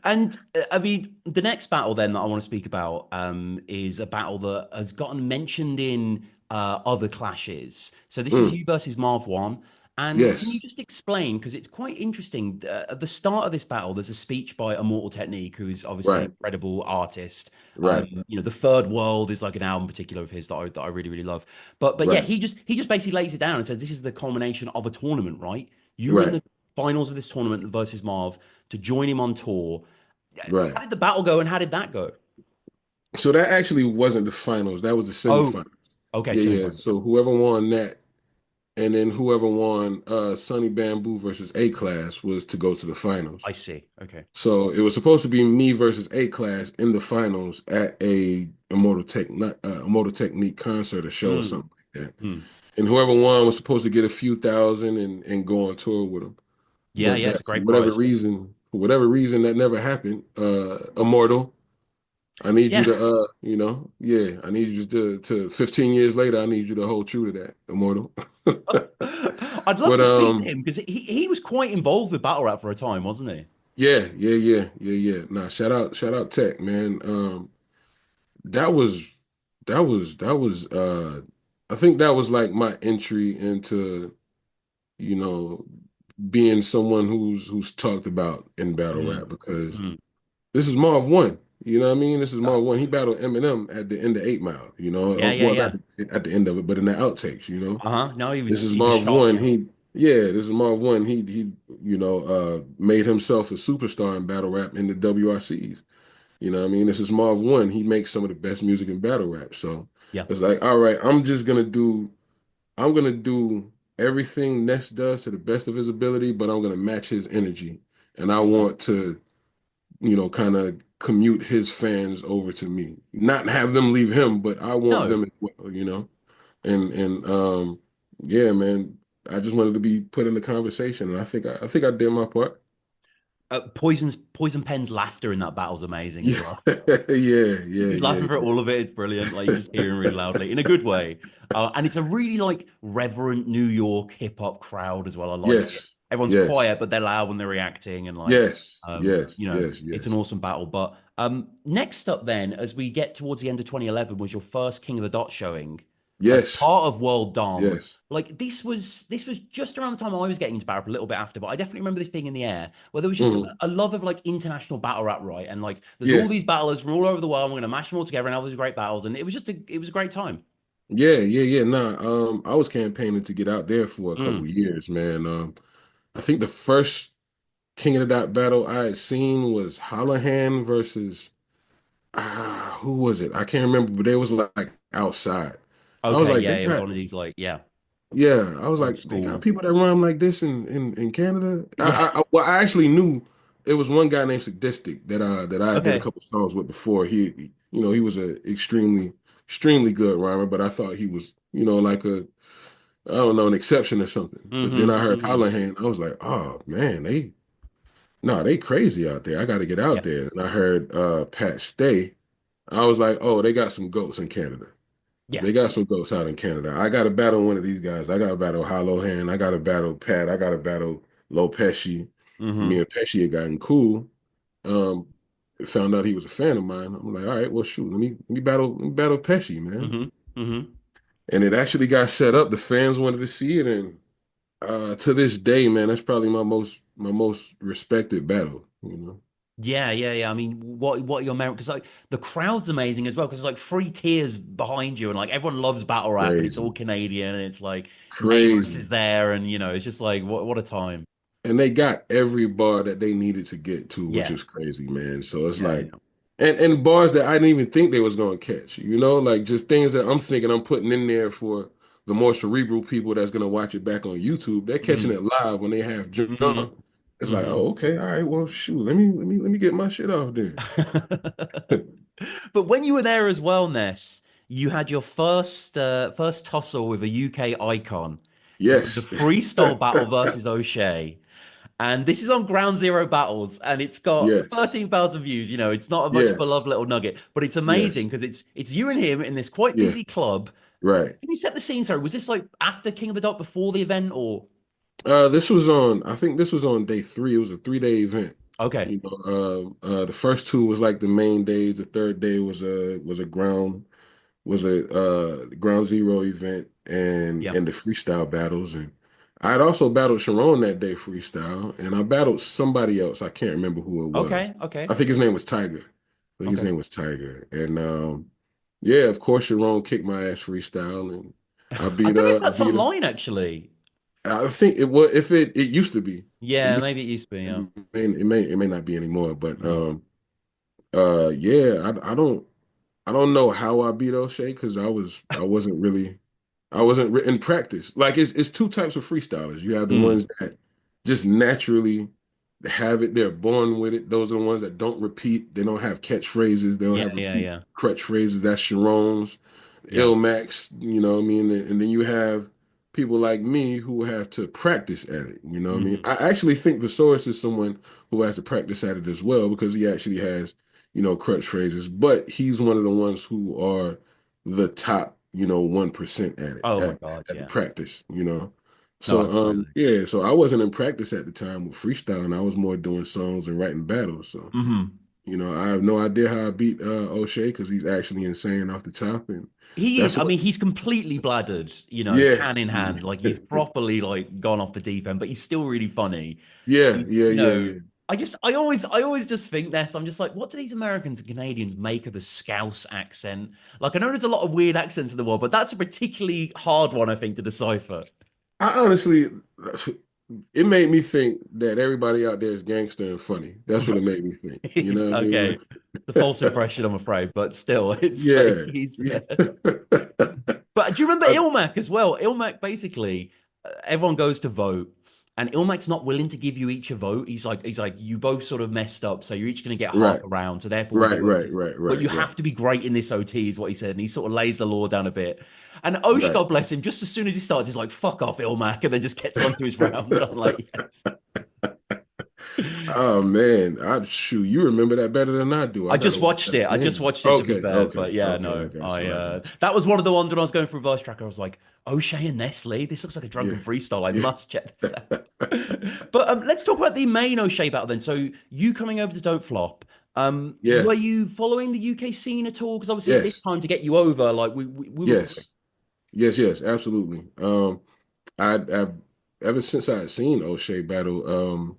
A: And I mean, the next battle then that I want to speak about is a battle that has gotten mentioned in other clashes. So this is
B: Mm,
A: you versus Marv 1. And can you
B: yes.
A: just explain? Because it's quite interesting. At the start of this battle, there's a speech by Immortal Technique, who's obviously an
B: Right.
A: incredible artist.
B: Right.
A: The Third World is like an album particular of his that I really, really love. But yeah,
B: Right.
A: he just basically lays it down and says this is the culmination of a tournament, right? You're in
B: Right.
A: the finals of this tournament versus Marv to join him on tour.
B: Right.
A: How did the battle go and how did that go?
B: So that actually wasn't the finals. That was the
A: Oh,
B: semifinals.
A: okay,
B: Yeah, yeah.
A: semifinals.
B: So whoever won that, and then whoever won Sunny Bamboo versus A Class was to go to the finals.
A: I see. Okay.
B: So it was supposed to be me versus A Class in the finals at a Immortal Technique concert or show or
A: Mm,
B: something like that.
A: mm.
B: And whoever won was supposed to get a few thousand and go on tour with them.
A: Yeah,
B: But
A: yeah, it's
B: that
A: a great prize.
B: for whatever reason, that never happened. Immortal, I need you
A: Yeah.
B: to yeah, I need you to 15 years later, I need you to hold true to that, Immortal.
A: I'd love
B: But
A: to speak to him because he was quite involved with battle rap for a time, wasn't he?
B: yeah, yeah. Nah, shout out Tech, man. That was that was I think that was like my entry into, you know, being someone who's talked about in battle
A: Mm,
B: rap because
A: mm.
B: this is Marv One. You know what I mean? This is
A: Uh,
B: Marv One. He battled Eminem at the end of 8 Mile,
A: yeah, yeah,
B: well,
A: yeah.
B: not at the end of it, but in the outtakes, you know.
A: Uh-huh. No,
B: This is
A: he was
B: Marv
A: sharp
B: One.
A: still.
B: This is Marv One. He made himself a superstar in battle rap in the WRCs. You know what I mean? This is Marv One. He makes some of the best music in battle rap. So
A: Yeah.
B: it's like, all right, I'm gonna do everything Ness does to the best of his ability, but I'm gonna match his energy. And I
A: Uh-huh.
B: want to, kind of commute his fans over to me. Not have them leave him, but I want
A: No.
B: them as well. And yeah, man, I just wanted to be put in the conversation, and I think I did my part.
A: Poison Pen's laughter in that battle's amazing as
B: Yeah,
A: well. He's laughing for
B: yeah.
A: all of it. It's brilliant. Like you just hear him really loudly in a good way. And it's a really like reverent New York hip hop crowd as well. I like it.
B: Yes,
A: Everyone's
B: yes,
A: quiet, but they're loud when they're reacting, and like,
B: yes, yes, yes,
A: it's an
B: yes,
A: awesome battle. But next up, then, as we get towards the end of 2011, was your first King of the Dot showing as
B: yes,
A: part of World Dom.
B: yes.
A: Like this was just around the time I was getting into battle rap, a little bit after, but I definitely remember this being in the air where there was just
B: Mhm.
A: a love of like international battle rap, right? And like there's all
B: Yeah,
A: these battlers from all over the world. And we're gonna mash them all together and have these great battles, and it was a great time.
B: yeah. Nah, I was campaigning to get out there for a couple
A: Mm.
B: of years, man. I think the first King of the Dot battle I had seen was Hollahan versus who was it? I can't remember, but they was like outside. I was
A: Okay,
B: like,
A: yeah,
B: they
A: it was
B: got
A: one of these like
B: yeah. I was
A: old
B: like, they got
A: school.
B: people that rhyme like this in Canada.
A: Yeah.
B: Well, I actually knew it was one guy named Sadistic that I did a
A: Okay.
B: couple songs with before. He was a extremely good rhymer, but I thought he was, like I don't know, an exception or something. But then I
A: Mm-hmm.
B: heard
A: Mm-hmm.
B: Hollahan, I was like, oh man, no, they crazy out there. I got to get out
A: Yeah.
B: there. And I heard Pat Stay. I was like, oh, they got some goats in Canada.
A: Yeah.
B: They got some goats out in Canada. I got to battle one of these guys. I got to battle Hollow Hand. I got to battle Pat. I got to battle Low Pesci. Me
A: Hmm.
B: and Pesci had gotten cool. Um, Found out he was a fan of mine. I'm like, all right, well, shoot, let me battle Pesci, man.
A: Hmm. Hmm.
B: And it actually got set up. The fans wanted to see it, and to this day, man, that's probably my most respected battle. You know,
A: Yeah, yeah, yeah. I mean, what are your memories? Because like the crowd's amazing as well. Because like three tiers behind you, and like everyone loves battle rap, and it's all
B: crazy,
A: Canadian, and it's like Nameless is
B: crazy.
A: there, and it's just like what a time.
B: And they got every bar that they needed to get to, which
A: Yeah,
B: is crazy, man. So it's
A: yeah,
B: like,
A: yeah.
B: and bars that I didn't even think they was gonna catch, like just things that I'm thinking I'm putting in there for the more cerebral people that's gonna watch it back on YouTube. They're catching
A: Hmm.
B: it live when they have
A: Hmm.
B: jump. It's like,
A: Hmm.
B: oh, okay, all right, well, shoot, let me get my shit off then.
A: But when you were there as well, Ness, you had your first tussle with a UK icon. It was the
B: Yes,
A: freestyle battle versus O'Shea. And this is on Ground Zero Battles, and it's got
B: yes,
A: 13,000 views. It's not a much
B: yes,
A: beloved little nugget, but it's amazing
B: yes,
A: because it's you and him in this quite
B: yeah,
A: busy club.
B: right.
A: Can you set the scene? Sorry, was this like after King of the Dot, before the event, or
B: I think this was on day 3. It was a 3-day event.
A: okay?
B: The first two was like the main days. The third day was a ground zero event
A: Yeah.
B: and the freestyle battles. And I had also battled Sharon that day freestyle, and I battled somebody else. I can't remember who it was.
A: Okay. Okay.
B: I think his name was Tiger. I think his
A: Okay.
B: name was Tiger. And yeah, of course Sharon kicked my ass freestyle, and I
A: I
B: beat
A: don't know if
B: I
A: that's
B: beat her.
A: online actually.
B: I think it was if it used to be. It
A: Yeah,
B: used
A: maybe it used to be.
B: it
A: Yeah.
B: may not be anymore, but
A: Mhm.
B: yeah, I don't know how I beat O'Shea because I wasn't in practice. Like it's two types of freestylers. You have the
A: Mm.
B: ones that just naturally have it, they're born with it. Those are the ones that don't repeat, they don't have catchphrases, they don't
A: Yeah.
B: have
A: Yeah.
B: repeat
A: Yeah.
B: crutch phrases. That's Sharon's,
A: Yeah.
B: Ilmax, you know what I mean? And then you have people like me who have to practice at it, you know what I mean?
A: Hmm.
B: I actually think the source is someone who has to practice at it as well because he actually has, crutch phrases, but he's one of the ones who are the top, 1% at it,
A: Oh my
B: at,
A: God.
B: at the
A: Yeah.
B: practice.
A: No,
B: So
A: absolutely.
B: yeah, so I wasn't in practice at the time with freestyling. I was more doing songs and writing battles. So,
A: Hmm.
B: I have no idea how I beat O'Shea because he's actually insane off the top. And
A: He is.
B: that's
A: I
B: what
A: mean, he's completely bladdered,
B: yeah.
A: can in hand. Like he's properly like gone off the deep end, but he's still really funny.
B: Yeah,
A: He's,
B: yeah, yeah, yeah.
A: I always just think this. I'm just like, what do these Americans and Canadians make of the Scouse accent? Like, I know there's a lot of weird accents in the world, but that's a particularly hard one, I think, to decipher.
B: I honestly it made me think that everybody out there is gangster and funny. That's what it made me think. You know what I mean?
A: Okay. It's a false impression, I'm afraid, but still, it's like
B: Yeah.
A: he's.
B: Yeah.
A: But do you remember
B: I-
A: Ilmac as well? Ilmac basically, everyone goes to vote, and Ilmac's not willing to give you each a vote. He's like, you both sort of messed up, so you're each going to get half
B: right.
A: a round. So therefore, we're
B: Right,
A: going
B: right,
A: to.
B: right,
A: But you
B: right, right,
A: have to be great in this OT, is what he said, and he sort of lays the law down a bit. And Osh,
B: right.
A: God bless him, just as soon as he starts, he's like, "Fuck off, Ilmac," and then just gets on to his round. I'm like, yes.
B: Oh man, you remember that better than I do. I
A: I
B: gotta
A: just
B: watch
A: watched
B: that
A: it. I just
B: again.
A: watched it to be
B: Okay,
A: fair,
B: okay,
A: but yeah,
B: okay. I
A: no,
B: got you. I got you.
A: that was one of the ones when I was going through Verse Tracker. I was like, O'Shea and Nestle. This looks like a
B: Yeah,
A: drunken freestyle. I
B: yeah,
A: must check this out. But let's talk about the main O'Shea battle then. So you coming over to Don't Flop.
B: yeah.
A: Were you following the UK scene at all? Because obviously at this
B: Yes,
A: time to get you over, like we were.
B: yes, yes, yes. Absolutely. I've ever since I had seen O'Shea battle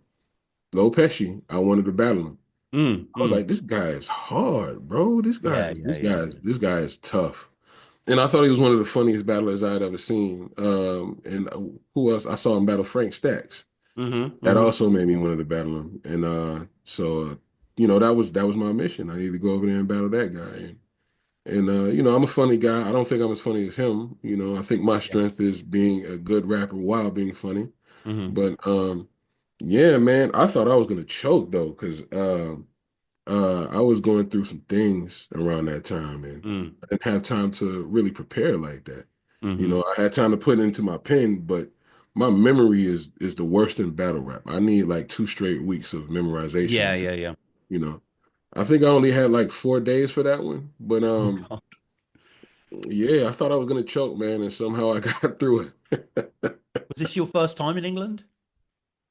B: Low Pesci, I wanted to battle him.
A: Mm,
B: I was
A: mm.
B: like, this guy is hard, bro. This guy
A: Yeah,
B: is
A: yeah,
B: this
A: yeah.
B: guy is this guy is tough. And I thought he was one of the funniest battlers I had ever seen. And who else? I saw him battle Frank Stacks.
A: Mm-hmm,
B: That
A: mm-hmm.
B: also made me want to battle him. And so that was my mission. I needed to go over there and battle that guy. And I'm a funny guy. I don't think I'm as funny as him. I think my
A: Yeah.
B: strength is being a good rapper while being funny.
A: Mm-hmm.
B: But yeah, man, I thought I was gonna choke though, because I was going through some things around that time, and
A: Mm,
B: I didn't have time to really prepare like that.
A: mm-hmm.
B: I had time to put it into my pen, but my memory is the worst in battle rap. I need like 2 straight weeks of
A: Yeah,
B: memorization to,
A: yeah, yeah.
B: you know. I think I only had like 4 days for that one, but
A: Oh God.
B: yeah, I thought I was gonna choke, man, and somehow I got through it.
A: Was this your first time in England?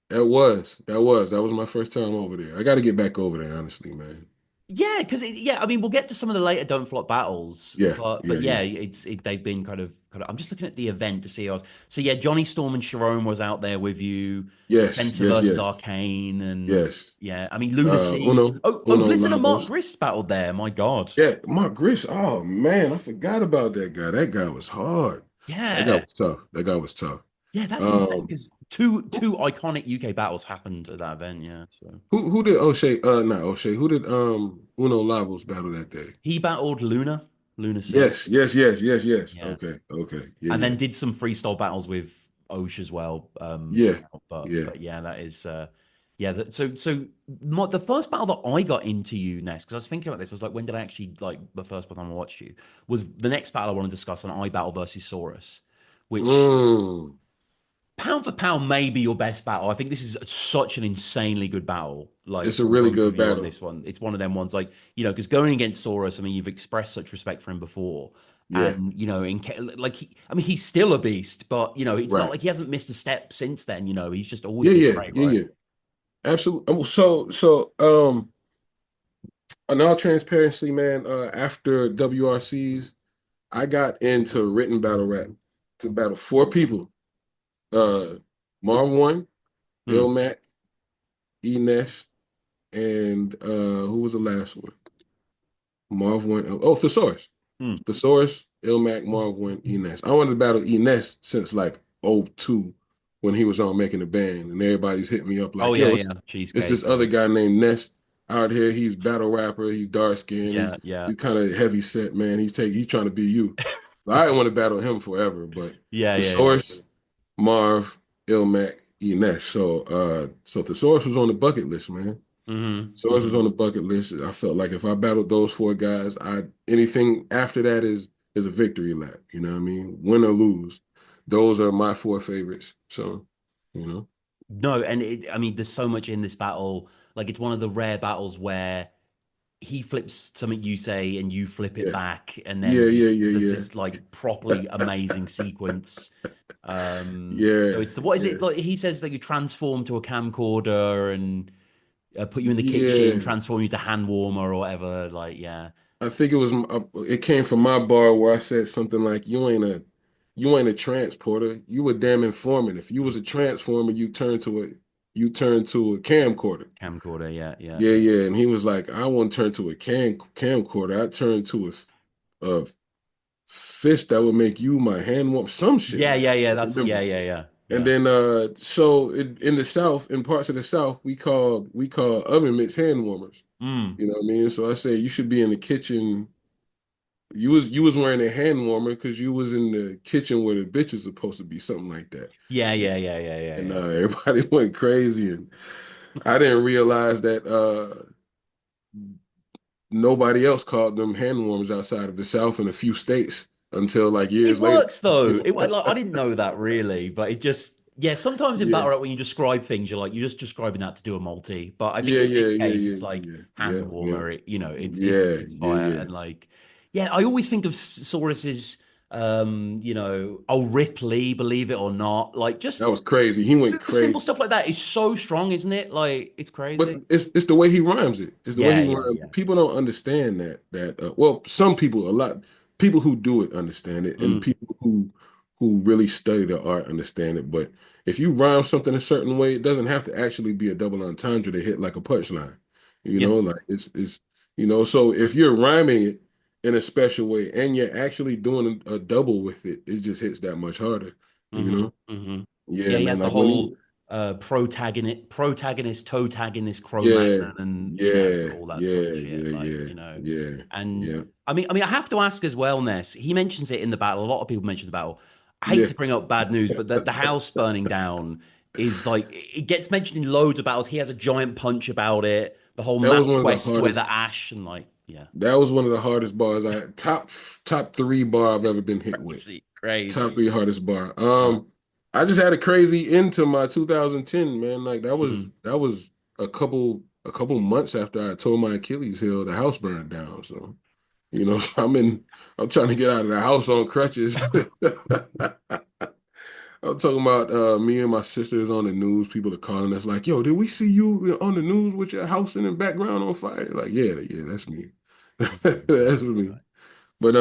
B: That was my first time over there. I got to get back over there, honestly, man.
A: Yeah, because yeah, I mean, we'll get to some of the later Don't Flop battles,
B: Yeah,
A: but
B: yeah,
A: yeah,
B: yeah.
A: they've been kind of. I'm just looking at the event to see. So yeah, Johnny Storm and Sharon was out there with you.
B: Yes,
A: Spencer
B: yes,
A: versus
B: yes,
A: Arcane, and
B: yes.
A: yeah, I mean Lunacy. Oh,
B: Uno
A: Blizzard and Mark
B: Lavos.
A: Grist battled there. My God.
B: Yeah, Mark Grish. Oh man, I forgot about that guy. That guy was hard. That guy
A: Yeah,
B: was tough. That guy was tough.
A: yeah, that's insane
B: Um,
A: because two iconic UK battles happened at that event. Yeah, so
B: who did O'Shea? Not O'Shea. Who did Uno Lavos battle that day?
A: he battled Lunacy.
B: Yes, yes, yes, yes, yes.
A: Yeah.
B: Okay, okay. Yeah,
A: And
B: yeah,
A: then did some freestyle battles with Osh as well.
B: yeah,
A: But
B: yeah.
A: yeah, that is yeah. The first battle that I got into you, Ness, because I was thinking about this, I was like, when did I actually like the first time I watched you? Was the next battle I want to discuss an I battle versus Saurus, which
B: Mm,
A: pound for pound may be your best battle. I think this is such an insanely good battle, like
B: it's a
A: from
B: really
A: both of
B: good
A: you on
B: battle.
A: this one. It's one of them ones like, because going against Saurus, I mean, you've expressed such respect for him before.
B: Yeah,
A: And, like, I mean, he's still a beast, but, it's not
B: right.
A: like he hasn't missed a step since then. He's just always
B: Yeah,
A: been
B: yeah,
A: great,
B: yeah,
A: right?
B: yeah. Absolutely. In all transparency, man, after WRCs, I got into written battle rap to battle four people. Uh, Marv One,
A: Hmm.
B: Ilmac, NESS, and who was the last one? Marv One. Oh, Thesaurus.
A: Hmm.
B: Thesaurus, Ilmac, Marv One, Enes. I wanted to battle Enes since like '02 when he was on making the band, and everybody's hitting me up
A: Oh,
B: like,
A: yeah,
B: yo,
A: yeah.
B: it's
A: Cheesecake.
B: this
A: Yeah.
B: other guy named Ness out here. He's battle rapper. He's dark skinned.
A: Yeah.
B: He's
A: Yeah.
B: he's kind of heavy set, man. He's trying to be you. I didn't want to battle him forever, but
A: Yeah. Yeah. Yeah.
B: Thesaurus, Marv, Ilmac, Enes. So Thesaurus was on the bucket list, man.
A: Hmm.
B: Swords was
A: Hmm.
B: on the bucket list. I felt like if I battled those four guys, I anything after that is a victory lap. You know what I mean? Win or lose. Those are my four favorites. So, you know.
A: No, and I mean, there's so much in this battle. Like, it's one of the rare battles where he flips something you say and you flip it
B: Yeah.
A: back, and
B: Yeah,
A: then
B: yeah,
A: there's
B: yeah,
A: this like properly amazing sequence. So
B: yeah.
A: it's what is
B: Yeah.
A: it like? He says that you transform to a camcorder and put you in the kitchen,
B: Yeah.
A: transform you to hand warmer or whatever. Like, yeah,
B: I think it came from my bar where I said something like you ain't a transporter, you a damn informant. If you was a transformer, you turn to a camcorder.
A: camcorder. Yeah, yeah,
B: Yeah,
A: yeah,
B: yeah. And he was like, I won't turn to a camcorder. I turn to a fist that would make you my hand warm, some shit
A: yeah,
B: like
A: yeah,
B: that.
A: yeah.
B: I don't
A: That's yeah,
B: remember.
A: yeah, yeah,
B: And
A: yeah.
B: then in the South, in parts of the South, we call oven mitts hand warmers.
A: Mm.
B: You know what I mean? So I say you should be in the kitchen. You was wearing a hand warmer because you was in the kitchen where the bitch is supposed to be, something like that.
A: Yeah, yeah, yeah, yeah, yeah,
B: And
A: yeah.
B: everybody went crazy, and I didn't realize that nobody else called them hand warmers outside of the South in a few states until like
A: It
B: years later.
A: works though. Like, I didn't know that really, but it just yeah. Sometimes in
B: Yeah,
A: battle rap when you describe things, you're just describing that to do a multi. But I think
B: yeah,
A: in
B: yeah,
A: this
B: yeah,
A: case,
B: yeah,
A: it's like
B: yeah,
A: hand
B: yeah, yeah,
A: warmer. It's
B: yeah,
A: it's
B: yeah,
A: fire
B: yeah.
A: and like yeah. I always think of Saurus's oh Ripley, believe it or not, like
B: That
A: just
B: was crazy. He went
A: super simple
B: crazy.
A: stuff like that is so strong, isn't it? Like it's
B: But
A: crazy.
B: it's the way he rhymes it. It's the way
A: Yeah,
B: he
A: yeah,
B: rhymes.
A: yeah.
B: People don't understand that well, some people, a lot people who do it understand it, and
A: Mm.
B: people who really study the art understand it. But if you rhyme something a certain way, it doesn't have to actually be a double entendre to hit like a punchline.
A: Yeah.
B: Like so if you're rhyming it in a special way and you're actually doing a double with it, it just hits that much harder. You
A: Mm-hmm.
B: know?
A: Mm-hmm. Yeah,
B: Yeah,
A: he
B: man.
A: has the
B: Like when
A: whole
B: he
A: protagonist, totagonist,
B: Yeah,
A: Cro-Magnon, and
B: yeah,
A: all that sort
B: yeah,
A: of shit.
B: yeah,
A: Like,
B: yeah, yeah,
A: and
B: yeah,
A: I have to ask as well, Ness. He mentions it in the battle. A lot of people mention the battle. I hate
B: yeah.
A: to bring up bad news, but the house burning down is like it gets mentioned in loads of battles. He has a giant punch about it. The whole
B: That
A: map
B: was one of the
A: quest to wear
B: hardest.
A: the ash and like, yeah,
B: That was one of the hardest bars I top three bar I've ever been hit with.
A: crazy,
B: Top
A: crazy.
B: three hardest bar.
A: Uh,
B: I just had a crazy end to my 2010, man. Like
A: Mm.
B: that was a couple months after I tore my Achilles heel, the house burned down. So, so I'm trying to get out of the house on crutches. I'm talking about me and my sisters on the news. People are calling us like, "Yo, did we see you on the news with your house in the background on fire?" Like, yeah, yeah, that's me. That's
A: Right,
B: me.
A: right.
B: But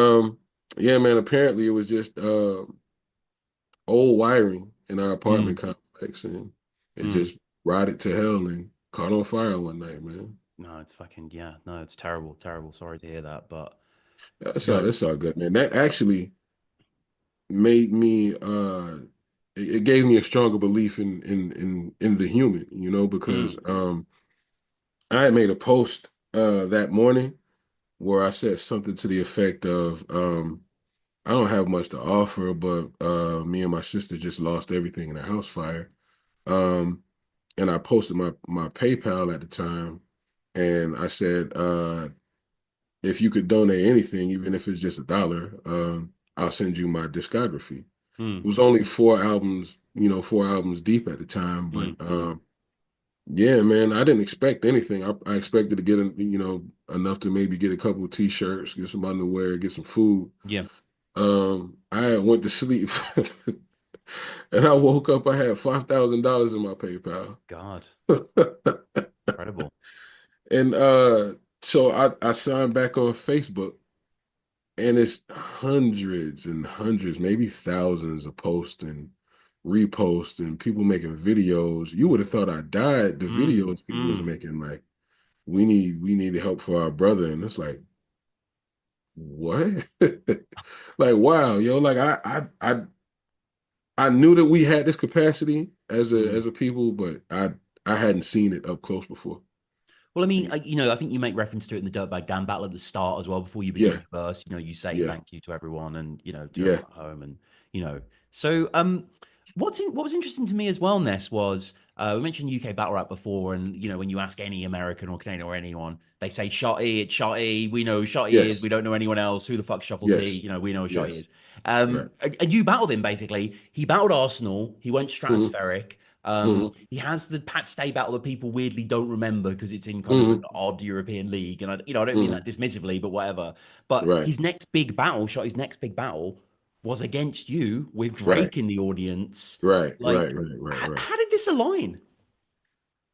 B: yeah, man. Apparently, it was just old wiring in our apartment
A: Mm.
B: complex, and it
A: Mm.
B: just rotted to hell and caught on fire one night, man.
A: No, it's fucking yeah. No, it's terrible, terrible. Sorry to hear that, but you
B: That's all.
A: know,
B: That's all good, man. That actually made me. It gave me a stronger belief in the human, because
A: mm,
B: I had made a post that morning where I said something to the effect of, I don't have much to offer, but me and my sister just lost everything in a house fire. Um, and I posted my PayPal at the time, and I said, if you could donate anything, even if it's just $1, I'll send you my discography. It
A: mm,
B: was only 4 albums, 4 albums deep at the time, but
A: mm.
B: yeah, man, I didn't expect anything. I expected to get, enough to maybe get a couple of t-shirts, get some underwear, get some food.
A: Yeah.
B: I went to sleep and I woke up, I had $5,000 in my PayPal.
A: God, incredible.
B: And so I signed back on Facebook, and it's hundreds and hundreds, maybe thousands of posts and reposts and people making videos. You would have thought I died. The
A: Mm,
B: videos people was
A: mm.
B: making, like, we need help for our brother. And it's like, what? Like, wow, yo, like I knew that we had this capacity as a
A: Mm.
B: as a people, but I hadn't seen it up close before.
A: Well, I mean,
B: Yeah,
A: I think you make reference to it in the Dirtbag Dan battle at the start as well, before you begin
B: yeah,
A: your verse. You say
B: yeah,
A: thank you to everyone, and to
B: yeah.
A: everyone at home, and you know. So, what was interesting to me as well, Ness, was we mentioned UK battle rap before, and when you ask any American or Canadian or anyone, they say Shotty, it's Shotty. We know who Shotty is.
B: Yes,
A: We don't know anyone else. Who the fuck Shuffle T?
B: yes,
A: We know who Shotty
B: yes.
A: is.
B: Right.
A: And you battled him basically. He battled Arsenal. He went
B: Hmm.
A: stratospheric.
B: Hmm.
A: He has the Pat Stay battle that people weirdly don't remember because it's in kind of an
B: Hmm.
A: odd European league, and I don't mean that
B: Hmm.
A: dismissively, but whatever. But
B: Right,
A: his next big battle, was against you with
B: right,
A: Drake in the audience.
B: right, right,
A: Like,
B: right, right, right.
A: how did this align?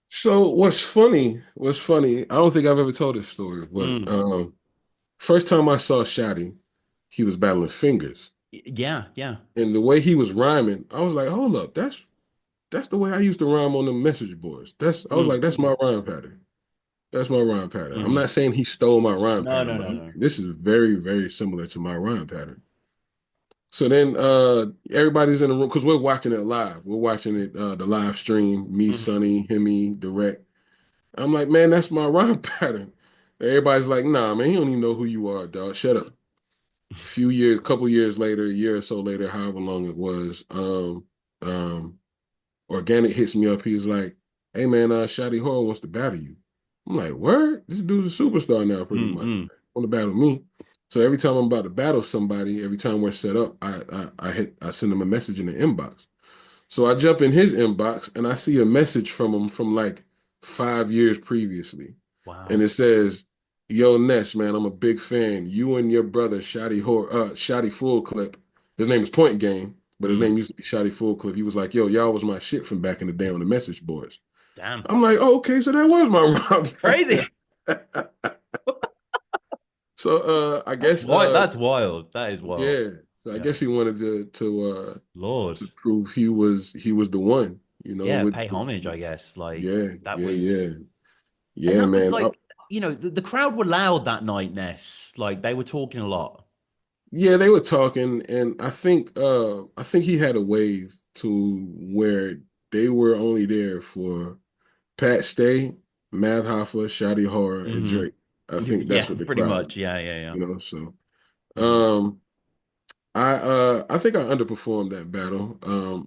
B: So what's funny, I don't think I've ever told this story, but
A: Mm,
B: first time I saw Shotty, he was battling fingers.
A: yeah, yeah.
B: And the way he was rhyming, I was like, hold up, that's the way I used to rhyme on the message boards. I was
A: Mm,
B: like, that's my rhyme pattern. That's my rhyme pattern. I'm
A: hmm.
B: not saying he stole my rhyme
A: No,
B: pattern,
A: no,
B: but
A: no, no.
B: this is very, very similar to my rhyme pattern. So then everybody's in the room because we're watching it live. We're watching it the live stream, me,
A: Hmm.
B: Sonny, Hemi, Direct. I'm like, man, that's my rhyme pattern. Everybody's like, nah, man, he don't even know who you are, dog. Shut up. Couple years later, a year or so later, however long it was, um, Organic hits me up. He's like, hey man, Shotty Horror wants to battle you. I'm like, word? This dude's a superstar now, pretty much.
A: Mm-hmm.
B: Want to battle me. So every time I'm about to battle somebody, every time we're set up, I send him a message in the inbox. So I jump in his inbox and I see a message from him from like 5 years previously. And
A: Wow.
B: it says, yo, Ness, man, I'm a big fan. You and your brother, Shotty Full Clip. His name is Point Game, but his
A: Mm,
B: name used to be Shotty Full Clip. He was like, yo, y'all was my shit from back in the day on the message boards.
A: damn.
B: I'm like, oh, okay, so that was my
A: Crazy.
B: round. So I
A: That's
B: guess
A: wild. That's wild. That is wild.
B: yeah. So I
A: Yeah.
B: guess he wanted
A: Lord.
B: to prove he was the one,
A: Yeah,
B: with
A: pay homage, I guess. Like
B: yeah,
A: that
B: yeah, yeah.
A: was and
B: Yeah,
A: that was
B: man.
A: like, the crowd were loud that night, Ness. Like they were talking a lot.
B: Yeah, they were talking, and I think he had a wave to where they were only there for Pat Stay, Math Hoffa, Shotty Horror, and
A: Hmm.
B: Drake. I think
A: Yeah,
B: that's what the
A: pretty
B: crowd,
A: much. Yeah, yeah, yeah.
B: so
A: Mm,
B: um I think I underperformed that battle.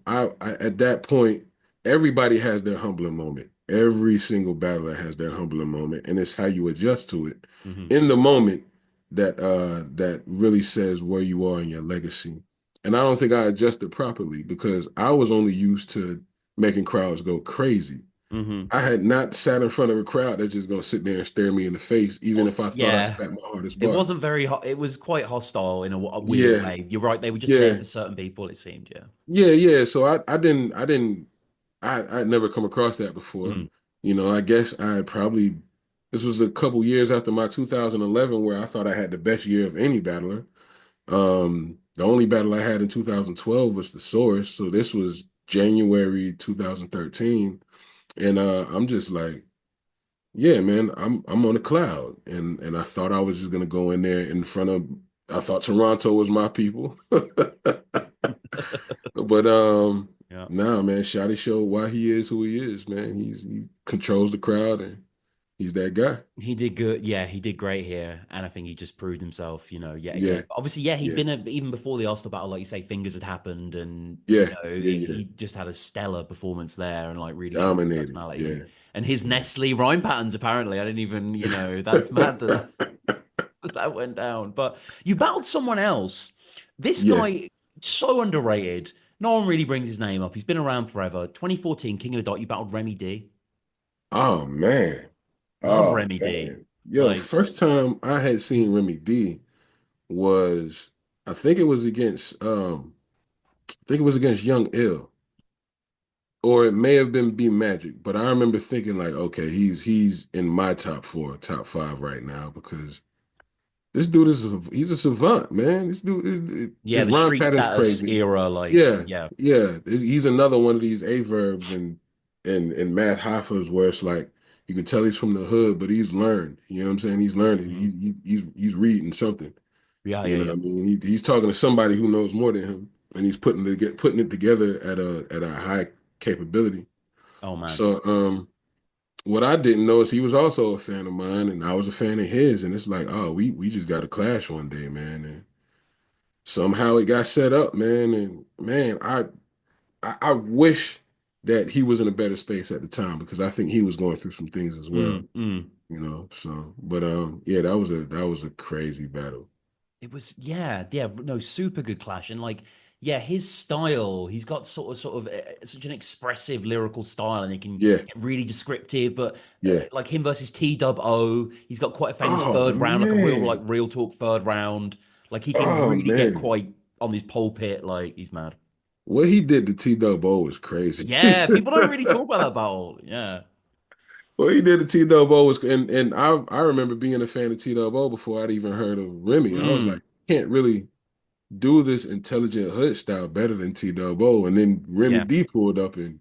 B: I at that point, everybody has their humbling moment. Every single battler has their humbling moment, and it's how you adjust to it
A: hmm.
B: in the moment that really says where you are in your legacy. And I don't think I adjusted properly because I was only used to making crowds go crazy.
A: Hmm.
B: I had not sat in front of a crowd that's just gonna sit there and stare me in the face, even if I thought I
A: Yeah.
B: spat my hardest
A: It
B: bar.
A: wasn't very hot. It was quite hostile in a weird
B: Yeah,
A: way. You're right. They were just there
B: yeah,
A: for certain people, it seemed. Yeah.
B: yeah. So I'd never come across that before.
A: Mm.
B: I guess this was a couple years after my 2011 where I thought I had the best year of any battler. The only battle I had in 2012 was the Source. So this was January 2013. And I'm just like, yeah, man, I'm on a cloud. And I thought I was just gonna go in there in front of I thought Toronto was my people. But
A: Yeah.
B: nah, man, Shotty showed why he is who he is, man. He controls the crowd and he's that guy.
A: He did good. Yeah, he did great here, and I think he just proved himself, yet again.
B: Yeah,
A: But obviously, yeah, he'd
B: yeah,
A: been even before the Ulster battle, like you say, fingers had happened, and
B: yeah, yeah, yeah.
A: he just had a stellar performance there, and like really showed his
B: Dominated.
A: personality
B: Yeah,
A: and his
B: yeah.
A: Nestle rhyme patterns. Apparently, I didn't even, that's mad that that went down. But you battled someone else. This
B: Yeah.
A: guy, so underrated. No one really brings his name up. He's been around forever. 2014, King of the Dot. You battled Remy D.
B: Oh man.
A: Love
B: Oh
A: Remy D.
B: man. Yo,
A: Like,
B: first time I had seen Remy D was I think it was against Young Ill. Or it may have been B Magic, but I remember thinking like, okay, he's in my top four, top five right now because this dude he's a savant, man. This dude
A: yeah,
B: his
A: the
B: rhyme
A: street
B: pattern's
A: status
B: crazy.
A: era, like,
B: Yeah,
A: yeah.
B: yeah. He's another one of these averbs and Matt Hoffa's where it's like you can tell he's from the hood, but he's learned. You know what I'm saying? He's learning.
A: Mhm.
B: He's reading something.
A: Yeah,
B: You
A: yeah,
B: know
A: yeah.
B: what I mean? He's talking to somebody who knows more than him, and he's putting it together at a high capability.
A: Oh man.
B: So what I didn't know is he was also a fan of mine, and I was a fan of his. And it's like, oh, we just got to clash one day, man. And somehow it got set up, man. And man, I wish that he was in a better space at the time because I think he was going through some things as well,
A: Mm, mm.
B: So, but yeah, that was a crazy battle.
A: It was, yeah, yeah, no, super good clash. And like, yeah, his style, he's got such an expressive lyrical style, and he can
B: Yeah,
A: get really descriptive. But
B: yeah.
A: like him versus T-Dub-O, he's got quite a famous
B: Oh
A: third round, like a real, like,
B: man.
A: real talk third round. Like, he can
B: Oh
A: really get
B: man.
A: quite on his pulpit. Like, he's mad.
B: What he did to T-Double is crazy.
A: Yeah, people don't really talk about that battle. Yeah.
B: What he did to T-Double was, and I remember being a fan of T-Double before I'd even heard of Remy. I was like,
A: Mm.
B: can't really do this intelligent hood style better than T-Double. And then Remy
A: Yeah.
B: D pulled up, and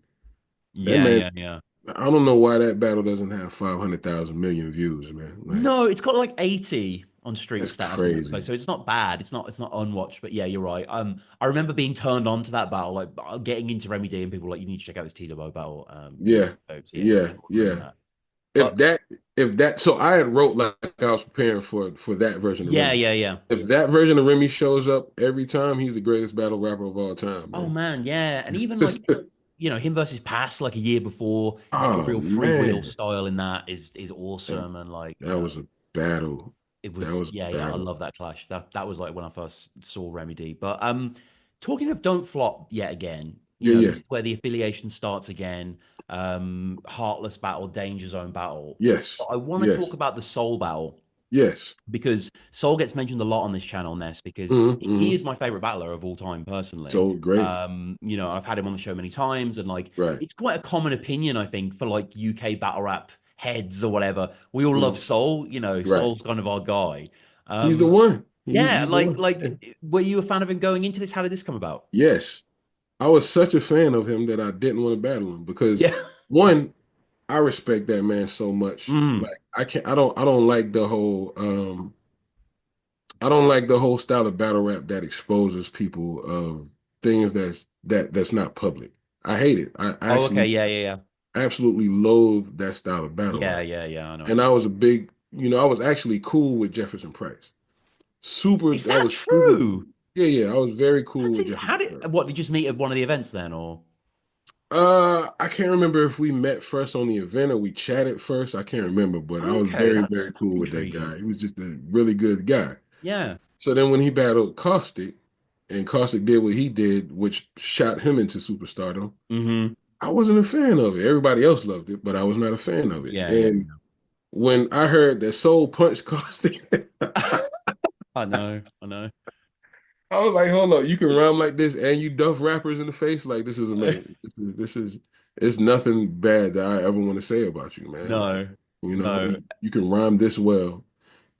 B: that
A: Yeah,
B: man,
A: yeah, yeah.
B: I don't know why that battle doesn't have 500,000 million views, man. Like,
A: No, it's got like 80 on street
B: that's
A: status. It looks like,
B: crazy.
A: so it's not bad. It's not unwatched, but yeah, you're right. I remember being turned on to that battle, like getting into Remy D, and people were like, you need to check out this TWO battle.
B: Yeah,
A: So yeah,
B: yeah,
A: it was really
B: yeah.
A: mad.
B: If
A: But
B: that, so I had wrote like I was preparing for that version of
A: yeah,
B: Remy.
A: yeah, yeah.
B: If that version of Remy shows up every time, he's the greatest battle rapper of all time,
A: Oh
B: man.
A: man, yeah. And even like, him versus Pass like a year before, he's got a
B: Oh
A: real freewheel
B: man,
A: style in that is
B: that,
A: awesome. And like,
B: that was a battle.
A: it
B: That
A: was,
B: was a
A: yeah, yeah. I
B: battle.
A: love that clash. That was like when I first saw Remedy. But talking of Don't Flop yet again,
B: Yeah, yeah.
A: this is where the affiliation starts again. Heartless battle, Danger Zone battle. But
B: Yes,
A: I want to talk
B: yes,
A: about the Soul battle
B: yes.
A: because Soul gets mentioned a lot on this channel, Ness, because
B: Hmm,
A: he
B: hmm.
A: is my favorite battler of all time, personally.
B: So great.
A: I've had him on the show many times, and like
B: Right.
A: it's quite a common opinion, I think, for like UK battle rap heads or whatever. We all love
B: Mhm.
A: Soul,
B: Right.
A: Soul's kind of our guy.
B: He's the
A: Um,
B: one.
A: yeah,
B: He's the one. Yeah.
A: were you a fan of him going into this? How did this come about?
B: Yes. I was such a fan of him that I didn't want to battle him because
A: Yeah.
B: one, I respect that man so much.
A: Mm.
B: Like I don't like I don't like the whole style of battle rap that exposes people of things that's not public. I hate it. I
A: Oh, okay.
B: actually
A: Yeah, yeah, yeah.
B: absolutely loathe that style of battle
A: Yeah,
B: rap.
A: yeah, yeah. I know what
B: And
A: you
B: I
A: mean.
B: was a big, I was actually cool with Jefferson Price.
A: Is
B: I
A: that
B: was super cool.
A: true?
B: Yeah, yeah, I was very cool
A: That's
B: with
A: it. How
B: Jefferson
A: did
B: Price.
A: what did you just meet at one of the events then, or
B: I can't remember if we met first on the event or we chatted first. I can't remember, but I was
A: okay?
B: very,
A: That's
B: very
A: that's
B: cool with that
A: intriguing.
B: guy. He was just a really good guy.
A: Yeah.
B: So then when he battled Caustic, and Caustic did what he did, which shot him into superstardom.
A: Hmm.
B: I wasn't a fan of it. Everybody else loved it, but I was not a fan of it.
A: Yeah, yeah,
B: And when I heard that Soul punched Caustic,
A: yeah. I know, I know.
B: I was like, hold on, you can rhyme like this and you duff rappers in the face? Like, this is amazing. It's nothing bad that I ever want to say about you, man. Like,
A: No,
B: you know,
A: no.
B: you can rhyme this well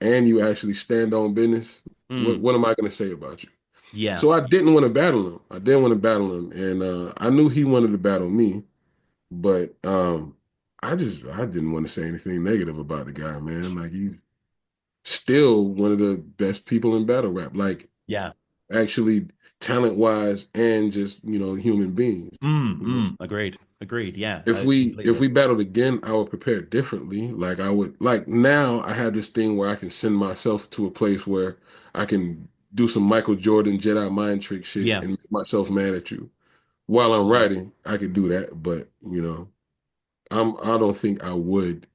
B: and you actually stand on business.
A: Mm,
B: What am I going to say about you?
A: yeah.
B: So I didn't want to battle him. I didn't want to battle him. And I knew he wanted to battle me, but I didn't want to say anything negative about the guy, man. Like, he's still one of the best people in battle rap. Like,
A: Yeah.
B: actually talent wise and just human beings.
A: Agreed. Agreed. Yeah,
B: If
A: completely.
B: we battled again, I would prepare differently. Like, I would, like, now I have this thing where I can send myself to a place where I can do some Michael Jordan Jedi mind trick shit
A: Yeah.
B: and make myself mad at you while I'm writing. I could do that, but I don't think I would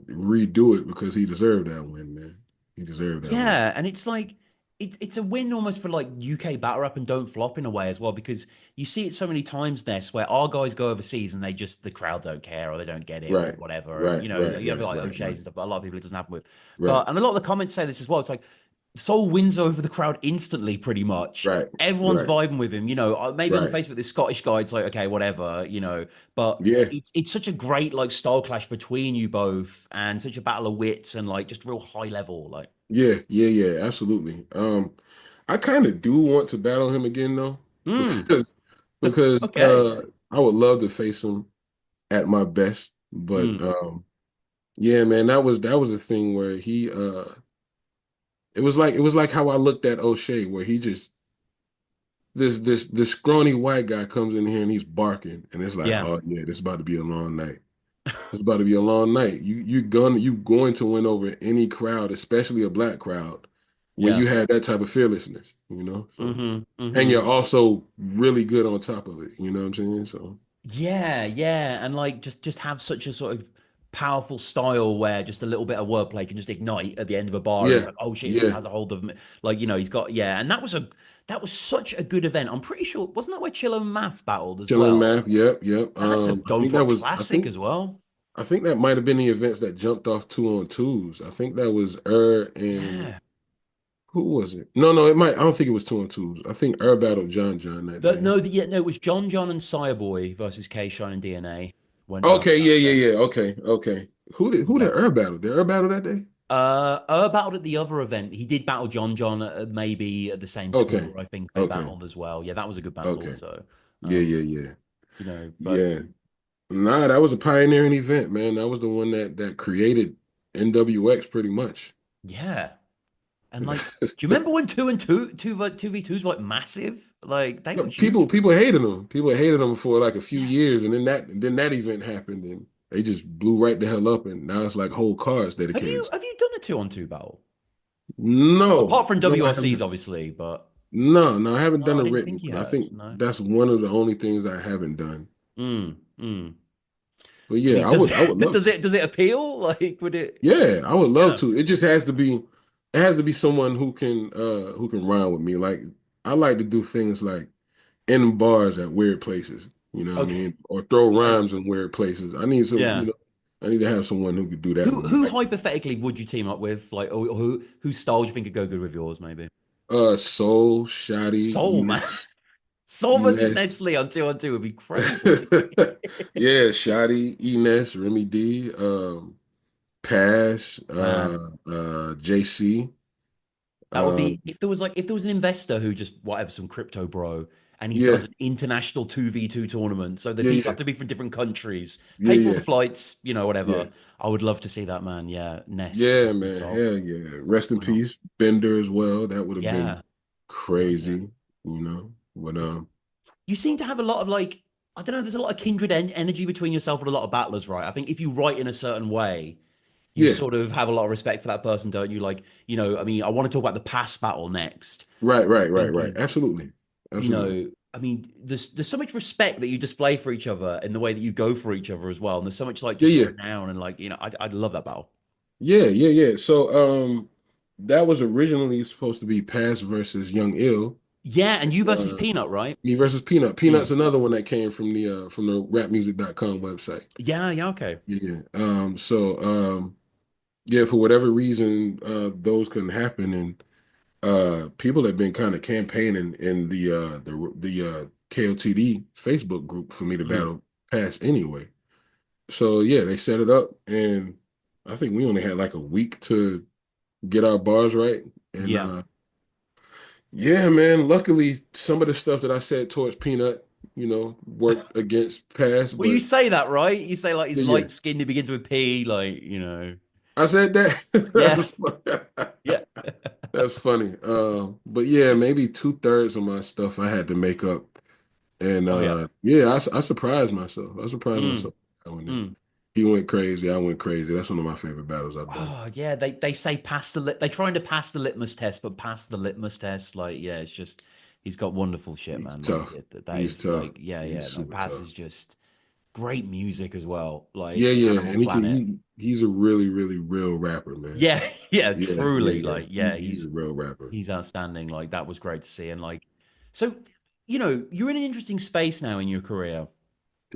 B: redo it because he deserved that win, man. He deserved that win.
A: Yeah, and it's like it's a win almost for like UK battle rap and don't flop in a way as well because you see it so many times, Ness, where our guys go overseas and the crowd don't care or they don't get it or
B: Right,
A: whatever. And
B: right, right,
A: you have
B: right,
A: like
B: right,
A: O'Shea's
B: right,
A: and stuff, but a lot of people it doesn't happen with.
B: right,
A: But and a lot of the comments say this as well. It's like Soul wins over the crowd instantly, pretty much.
B: right,
A: Everyone's
B: right,
A: vibing with him. Maybe on the
B: right.
A: face of it, this Scottish guy, it's like, okay, whatever. But
B: Yeah,
A: it's such a great like style clash between you both and such a battle of wits and like just real high level. Like,
B: yeah, yeah, yeah, absolutely. I kind of do want to battle him again though,
A: mm,
B: because because
A: okay.
B: I would love to face him at my best. But
A: Mm,
B: yeah, man, that was a thing where it was like how I looked at O'Shea, where he just this scrawny white guy comes in here and he's barking, and it's like,
A: yeah.
B: oh yeah, this is about to be a long night. It's about to be a long night. You going to win over any crowd, especially a black crowd, when
A: Yeah.
B: you have that type of fearlessness. So,
A: Hmm.
B: and
A: Hmm.
B: you're also really good on top of it. You know what I'm saying? So,
A: Yeah, yeah. And like just have such a sort of powerful style where just a little bit of wordplay can just ignite at the end of a bar and it's
B: yeah,
A: like, oh shit, this
B: yeah.
A: has a hold of me. Like, he's got and that was such a good event. I'm pretty sure wasn't that where Chilla and Math battled as
B: Chilling
A: well?
B: math. Yep, yep.
A: That's a
B: I
A: don't
B: think that
A: flop
B: was. I
A: classic
B: think
A: as well.
B: I think that might have been the events that jumped off 2-on-2s. I think that was and
A: Yeah.
B: who was it? No, no, it might. I don't think it was 2-on-2s. I think battled John that
A: The,
B: day.
A: no, the, yeah, no, it was John and Fireboy versus K Shine and DNA went down
B: Okay, yeah,
A: that day.
B: yeah, yeah. Okay, okay. Who did
A: Yeah.
B: battle? Did battle that day?
A: Battled at the other event. He did battle John maybe at the same
B: Okay,
A: tour. I think they
B: okay,
A: battled as well. Yeah, that was a good battle
B: okay.
A: also.
B: Yeah,
A: Um,
B: yeah, yeah,
A: but
B: yeah. Nah, that was a pioneering event, man. That was the one that created NWX pretty much.
A: yeah, and like, do you remember when two v twos were like massive? Like they were
B: No,
A: huge.
B: people hated him. People hated him for like a few
A: Yeah.
B: years, and then that event happened, and they just blew right the hell up, and now it's like whole cars
A: Have
B: dedicated
A: you
B: to.
A: have you done a 2-on-2 battle?
B: No,
A: Apart from
B: no, I
A: WRCs,
B: haven't.
A: obviously, but
B: No, no, I haven't
A: no,
B: done
A: I
B: a
A: didn't
B: written
A: think you
B: one. I
A: had.
B: think
A: No.
B: that's one of the only things I haven't done.
A: Mm.
B: But
A: I
B: yeah,
A: mean,
B: I
A: does
B: would I would love
A: does
B: to.
A: it appeal? Like, would it?
B: Yeah, I would love
A: Yeah.
B: to. It has to be someone who can rhyme with me. Like, I like to do things like in bars at weird places, you know what I
A: Okay.
B: mean? Or throw
A: Right.
B: rhymes in weird places. I need some,
A: Yeah.
B: I need to have someone who could do that
A: Who
B: with me.
A: who
B: Like,
A: hypothetically would you team up with? Like, or whose style do you think could go good with yours? Maybe
B: Soul, Shotty,
A: Soul man, Soul versus
B: Enes.
A: Nestle on 2-on-2 would be crazy.
B: Yeah, Shotty, Enes, Remy D, Pass,
A: Man,
B: JC.
A: that would be
B: Um,
A: if there was an investor who just whatever some crypto bro and he does
B: yeah,
A: an international 2v2 tournament. So the
B: yeah,
A: people have
B: yeah,
A: to be from different countries,
B: yeah,
A: pay for all the
B: yeah,
A: flights,
B: yeah.
A: whatever. I would love to see that, man. Yeah, Ness
B: Yeah,
A: versus
B: man.
A: Soul.
B: Hell yeah. Rest in
A: Why not?
B: peace. Bender as well. That would have been
A: Yeah. Oh yeah.
B: crazy, you know. But
A: It's you seem to have a lot of like I don't know. There's a lot of kindred energy between yourself and a lot of battlers, right? I think if you write in a certain way, you
B: yeah.
A: sort of have a lot of respect for that person, don't you? Like, I mean, I want to talk about the past battle next,
B: Right,
A: but I
B: right, right,
A: think
B: right. Absolutely. Absolutely.
A: I mean, there's so much respect that you display for each other in the way that you go for each other as well, and there's so much like
B: Yeah,
A: just
B: yeah.
A: renown and like I love that battle.
B: Yeah, yeah, yeah. So that was originally supposed to be Pass versus Young Ill.
A: Yeah, and you versus
B: Uh,
A: Peanut, right?
B: Me versus Peanut.
A: Mm.
B: Peanut's another one that came from the rapmusic.com website.
A: Yeah, yeah, okay.
B: Yeah. Yeah, for whatever reason, those couldn't happen, and people have been kind of campaigning in the KOTD Facebook group for me to
A: Mm.
B: battle Pass anyway. So yeah, they set it up, and I think we only had like a week to get our bars right, and
A: Yeah.
B: yeah, man. Luckily, some of the stuff that I said towards Peanut, worked against Pass,
A: Well, you
B: but
A: say that, right? You say like he's
B: yeah, yeah.
A: light skinned, he begins with P, like, you know.
B: I said that.
A: Yeah,
B: That's funny.
A: yeah.
B: That's funny. But yeah, maybe 2/3 of my stuff I had to make up. And
A: Oh yeah.
B: yeah, I surprised myself. I surprised
A: Mm,
B: myself. I went in.
A: mm.
B: He went crazy. I went crazy. That's one of my favorite battles I've done.
A: Oh yeah, they say pass the they trying to pass the litmus test, but pass the litmus test, like yeah, it's just he's got wonderful shit,
B: He's
A: man. Like
B: tough.
A: that
B: He's
A: is
B: tough.
A: like yeah,
B: He's
A: yeah. Like
B: super
A: pass
B: tough.
A: is just great music as well,
B: Yeah,
A: like
B: yeah.
A: Animal
B: And
A: Planet.
B: he's a really, really real rapper, man.
A: Yeah, yeah,
B: Yeah, yeah,
A: truly,
B: yeah.
A: like yeah,
B: He's a real rapper.
A: he's outstanding. Like that was great to see, and like so, you're in an interesting space now in your career.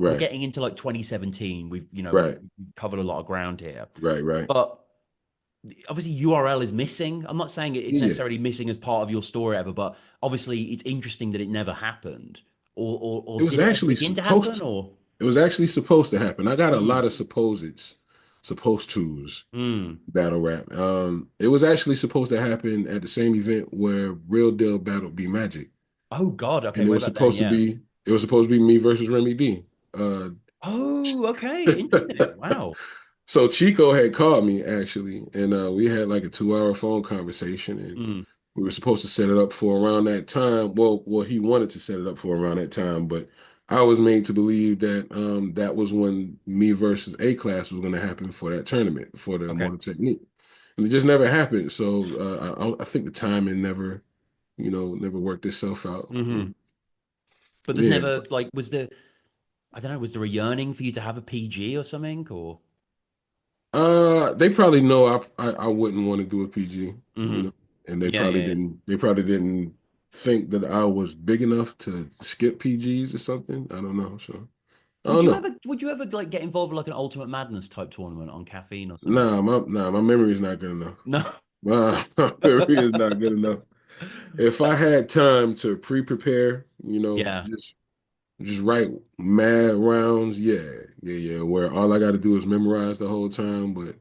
A: We're
B: Right,
A: getting into like 2017.
B: right,
A: We've covered a lot of ground here,
B: right, right.
A: but obviously URL is missing. I'm not saying it's
B: Yeah, yeah.
A: necessarily missing as part of your story ever, but obviously it's interesting that it never happened, or
B: It was
A: did it ever
B: actually
A: begin to
B: supposed
A: happen?
B: to.
A: Or
B: It was actually supposed to happen. I got a lot
A: mm,
B: of supposed tos
A: mm.
B: battle rap. It was actually supposed to happen at the same event where Real Deal battled B Magic,
A: Oh God, okay,
B: and
A: way back then, yeah.
B: it was supposed to be me versus Remy D. Uh,
A: Oh, okay, interesting. Wow.
B: so Chico had called me actually, and we had like a 2-hour phone conversation, and
A: Mm,
B: we were supposed to set it up for around that time. Well, he wanted to set it up for around that time, but I was made to believe that that was when me versus A Class was going to happen for that tournament for the
A: okay.
B: Immortal Technique, and it just never happened. So I think the timing never, never worked itself out.
A: Hmm. But there's
B: Yeah,
A: never like was there I don't know, was there a yearning for you to have a PG or something or
B: they probably know I wouldn't want to do a PG,
A: hmm.
B: and
A: Yeah, yeah, yeah.
B: they probably didn't think that I was big enough to skip PGs or something. I don't know. So I don't know.
A: Would you ever like get involved with like an Ultimate Madness type tournament on caffeine or something?
B: Nah, my memory is not good enough.
A: No.
B: My memory is not good enough. If I had time to pre-prepare,
A: Yeah.
B: just write mad rounds, yeah, yeah, yeah, where all I got to do is memorize the whole time. But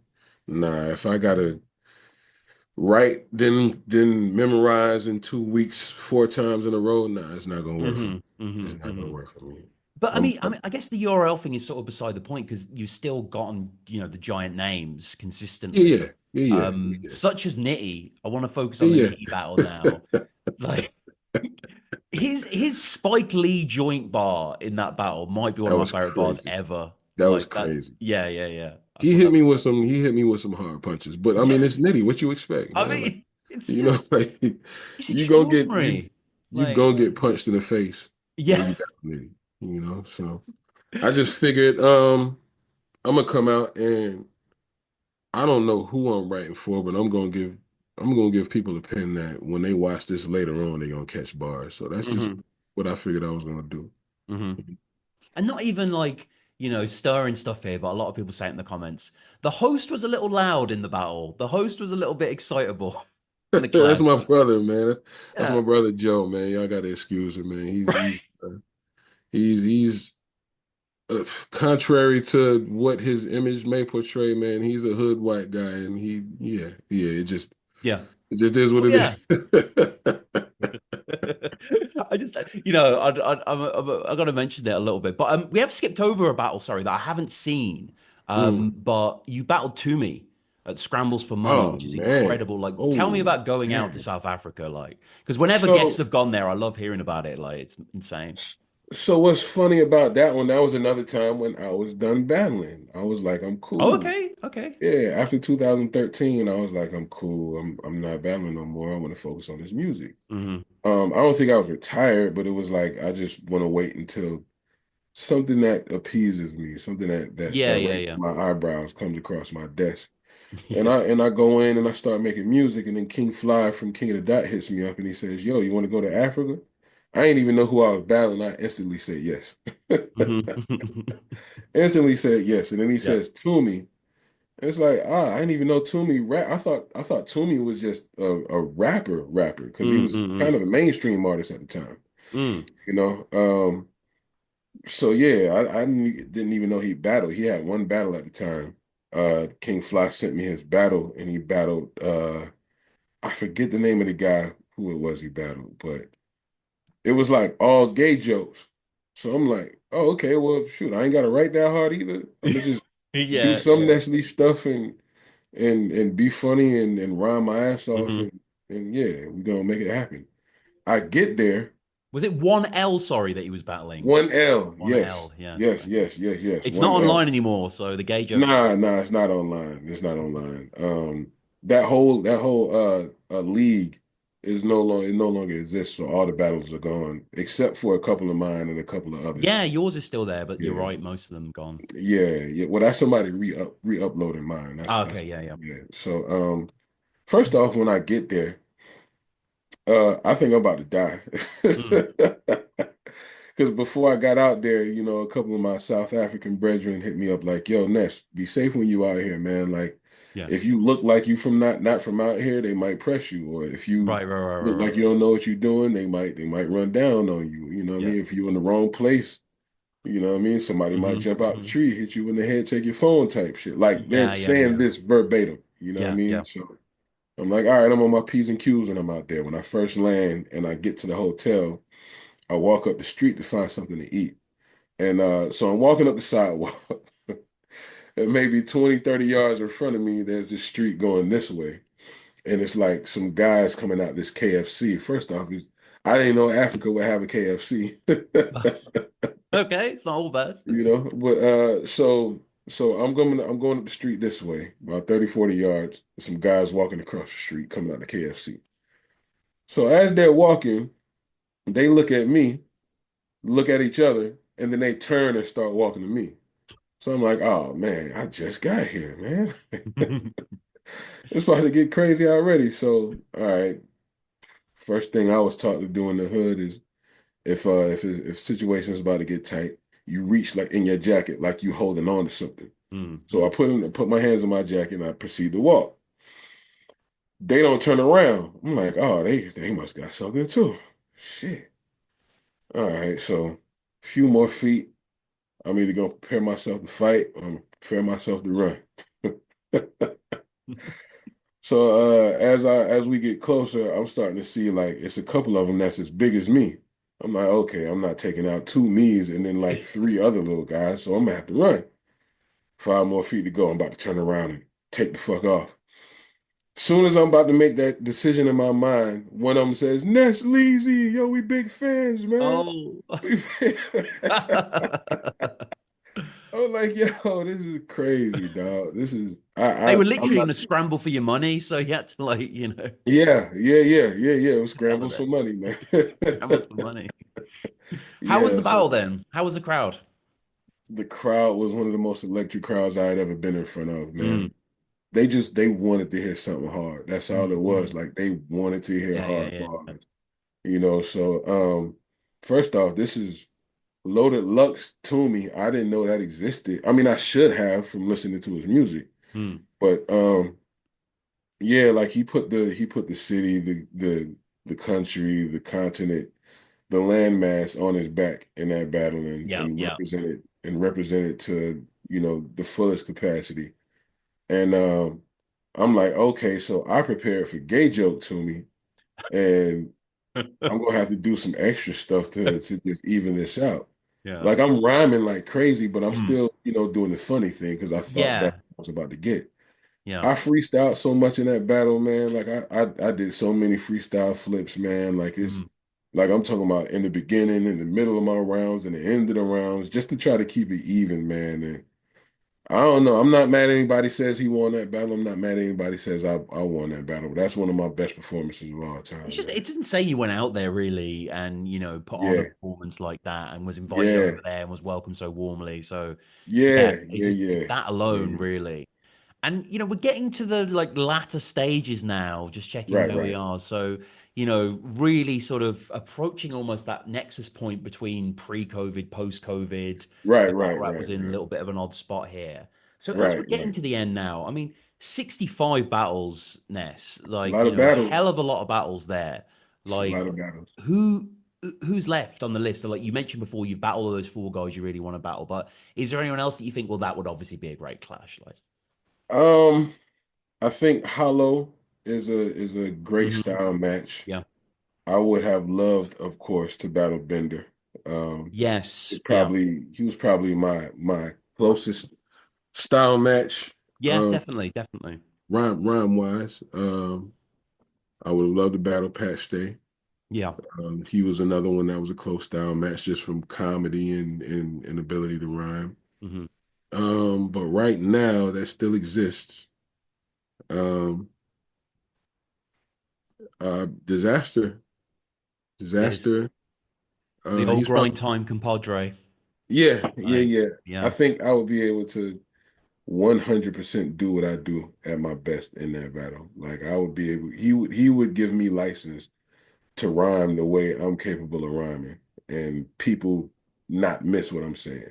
B: nah, if I gotta write, then memorize in 2 weeks, 4 times in a row, nah, it's not gonna work for me.
A: Hmm. Hmm.
B: It's not
A: Hmm.
B: gonna work for me.
A: But
B: I'm,
A: I guess the URL thing is sort of beside the point because you've still gotten, the giant names
B: yeah,
A: consistently.
B: yeah, yeah, yeah, yeah,
A: Such as Nitty. I want to focus on the
B: yeah,
A: Nitty battle now. Like his Spike Lee joint bar in that battle might be one
B: that
A: of my
B: was
A: favorite bars
B: crazy.
A: ever.
B: That was
A: Like that.
B: crazy.
A: Yeah, yeah, yeah. I thought that.
B: He hit me with some hard punches. But I
A: Yeah.
B: mean, it's Nitty. What you expect,
A: I
B: man? Like,
A: mean, it's just
B: like
A: it's
B: you gonna get
A: extraordinary.
B: you
A: Like,
B: gonna get punched in the face when
A: yeah.
B: you battle Nitty. So I just figured I'm gonna come out, and I don't know who I'm writing for, but I'm gonna give people a pen that when they watch this later on, they're gonna catch bars. So that's just
A: Hmm.
B: what I figured I was gonna do.
A: Hmm. And not even like, stirring stuff here, but a lot of people say it in the comments. The host was a little loud in the battle. The host was a little bit excitable in the
B: That's
A: clash.
B: my brother, man. That's
A: Yeah.
B: my brother Joe, man. Y'all gotta excuse him, man. He's contrary to what his image may portray, man. He's a hood white guy, and yeah.
A: Yeah.
B: It just is what
A: Oh
B: it
A: yeah.
B: is.
A: I just, I got to mention it a little bit, but we have skipped over a battle, sorry, that I haven't seen.
B: Mm.
A: But you battled Toomey at Scrambles for Money,
B: Oh
A: which is
B: man.
A: incredible. Like, tell me
B: Oh
A: about going out to
B: man.
A: South Africa, like, because whenever guests
B: So
A: have gone there, I love hearing about it. Like, it's insane.
B: so what's funny about that one? That was another time when I was done battling. I was like, I'm
A: Oh,
B: cool.
A: okay, okay.
B: Yeah, after 2013, I was like, I'm cool. I'm not battling no more. I want to focus on this music.
A: Hmm.
B: I don't think I was retired, but it was like I just want to wait until something that appeases me, something that
A: Yeah, yeah,
B: raises
A: yeah.
B: my eyebrows comes across my desk. And
A: Yeah.
B: I go in and I start making music, and then King Fly from King of the Dot hits me up and he says, "Yo, you want to go to Africa?" I ain't even know who I was battling. I instantly said yes.
A: Mhm.
B: Instantly said yes. And then he
A: Yeah.
B: says Toomey. It's like, I didn't even know Toomey rap. I thought Toomey was just a rapper, because he
A: Mm,
B: was
A: mm,
B: kind
A: mm,
B: of a mainstream artist at the time,
A: mm.
B: you know. So yeah, I didn't even know he battled. He had one battle at the time. King Fly sent me his battle, and he battled. I forget the name of the guy who it was he battled, but it was like all gay jokes. So I'm like, oh, okay, well, shoot, I ain't got to write that hard either. I'm gonna just do
A: Yeah,
B: some
A: yeah.
B: Nestle stuff and be funny and rhyme my ass off,
A: Hmm.
B: and yeah, we gonna make it happen. I get there,
A: Was it 1L, sorry, that he was battling?
B: 1L, yes,
A: 1L, yes.
B: yes,
A: Okay.
B: yes, yes, yes,
A: It's not
B: 1L.
A: online anymore, so the gay jokes.
B: Nah, it's not online. It's not online. That whole league is no longer, it no longer exists. So all the battles are gone, except for a couple of mine and a couple of others.
A: Yeah, yours is still there, but you're
B: Yeah,
A: right, most of them gone.
B: yeah. Well, that's somebody re-uploading mine.
A: Ah,
B: That's
A: okay, yeah, yeah.
B: yeah. So first off, when I get there, I think I'm about to die.
A: Mm,
B: Because before I got out there, a couple of my South African brethren hit me up like, "Yo, Ness, be safe when you out here, man. Like,
A: yeah.
B: if you look like you from not from out here, they might press you. Or if you
A: Right, right, right,
B: look
A: right,
B: like
A: right.
B: you don't know what you're doing, they might run down on you. You know what I
A: Yeah.
B: mean? If you're in the wrong place, you know what I mean? Somebody might
A: Hmm,
B: jump out the
A: hmm.
B: tree, hit you in the head, take your phone type shit. Like they're
A: Yeah, yeah,
B: saying
A: yeah.
B: this verbatim. You know what I
A: Yeah,
B: mean?
A: yeah.
B: So I'm like, all right, I'm on my P's and Q's and I'm out there. When I first land and I get to the hotel, I walk up the street to find something to eat. And so I'm walking up the sidewalk, and maybe 20, 30 yards in front of me, there's this street going this way. And it's like some guys coming out this KFC. First off, I didn't know Africa would have a KFC.
A: Okay, it's not all bad.
B: But so I'm going up the street this way, about 30, 40 yards. Some guys walking across the street coming out of KFC. So as they're walking, they look at me, look at each other, and then they turn and start walking to me. So I'm like, oh man, I just got here, man. It's about to get crazy already. So, all right, first thing I was taught to do in the hood is if situation's about to get tight, you reach like in your jacket like you holding on to something.
A: Mm,
B: So I
A: mm.
B: put my hands in my jacket and I proceed to walk. They don't turn around. I'm like, oh, they must got something too. Shit. All right, so a few more feet. I'm either gonna prepare myself to fight or prepare myself to run. So as we get closer, I'm starting to see like it's a couple of them that's as big as me. I'm like, okay, I'm not taking out two me's and then like three other little guys, so I'm gonna have to run. 5 more feet to go. I'm about to turn around and take the fuck off. Soon as I'm about to make that decision in my mind, one of them says, "Ness Leezy, yo, we big fans, man."
A: Oh.
B: We I was like, yo, this is crazy, dog. This is
A: They were
B: I'm
A: literally in
B: not.
A: a scramble for your money, so you had to
B: Yeah. It was scrambles for
A: validate.
B: money, man.
A: Scrambles for money. How was the
B: Yeah,
A: battle
B: so
A: then? How was the crowd?
B: the crowd was one of the most electric crowds I had ever been in front of,
A: Mm,
B: man. They wanted to hear something hard. That's all it
A: mm,
B: was.
A: mm.
B: Like they wanted to hear
A: Yeah, yeah,
B: hard
A: yeah.
B: bars. So first off, this is Loaded Lux to me. I didn't know that existed. I mean, I should have from listening to his music.
A: Mm,
B: But yeah, like he put the city, the country, the continent, the landmass on his back in that battle and
A: yeah,
B: and
A: yeah.
B: represented to, the fullest capacity. And I'm like, okay, so I prepared for gay joke to me, and I'm gonna have to do some extra stuff to just even this out.
A: Yeah.
B: Like I'm rhyming like crazy, but I'm
A: Mm,
B: still, doing the funny thing because I thought that
A: yeah,
B: I was about to get.
A: yeah.
B: I freestyled so much in that battle, man. Like I did so many freestyle flips, man. Like it's
A: Mm.
B: like I'm talking about in the beginning, in the middle of my rounds, and the end of the rounds, just to try to keep it even, man. And I don't know. I'm not mad at anybody says he won that battle. I'm not mad at anybody says I won that battle. But that's one of my best performances of all
A: It's
B: time,
A: just
B: man.
A: it doesn't say you went out there really and put on a
B: Yeah,
A: performance like that and was invited over
B: yeah,
A: there and was welcomed so warmly. So yeah,
B: yeah,
A: it's
B: yeah,
A: just
B: yeah,
A: that
B: yeah,
A: alone
B: yeah.
A: really. And we're getting to the like latter stages now, just checking
B: Right,
A: where we
B: right,
A: are. So, really sort of approaching almost that nexus point between pre-COVID, post-COVID,
B: right,
A: where battle
B: right,
A: rap was
B: right,
A: in a
B: right,
A: little bit of an odd spot here. So as we're
B: right,
A: getting
B: right.
A: to the end now, I mean, 65 battles, Ness,
B: A
A: like,
B: lot of
A: a hell
B: battles.
A: of a lot of battles there.
B: A
A: Like,
B: lot of battles.
A: who who's left on the list? So, like you mentioned before, you've battled all those four guys you really want to battle, but is there anyone else that you think, well, that would obviously be a great clash? Like,
B: Um, I think Hollow is a great
A: mhm.
B: style match.
A: Yeah.
B: I would have loved, of course, to battle Bender.
A: Yes. Yeah.
B: He was probably my closest style match,
A: Yeah. Definitely. Definitely.
B: rhyme wise. I would have loved to battle Pat Stay.
A: Yeah.
B: He was another one that was a close style match just from comedy and ability to rhyme.
A: Hmm.
B: But right now that still exists. Um, Disaster,
A: There's
B: Disaster.
A: the old
B: He's
A: grind
B: probably
A: time compadre.
B: yeah, yeah,
A: Like,
B: yeah. I
A: yeah.
B: think I would be able to 100% do what I do at my best in that battle. Like I would be able, he would give me license to rhyme the way I'm capable of rhyming, and people not miss what I'm saying.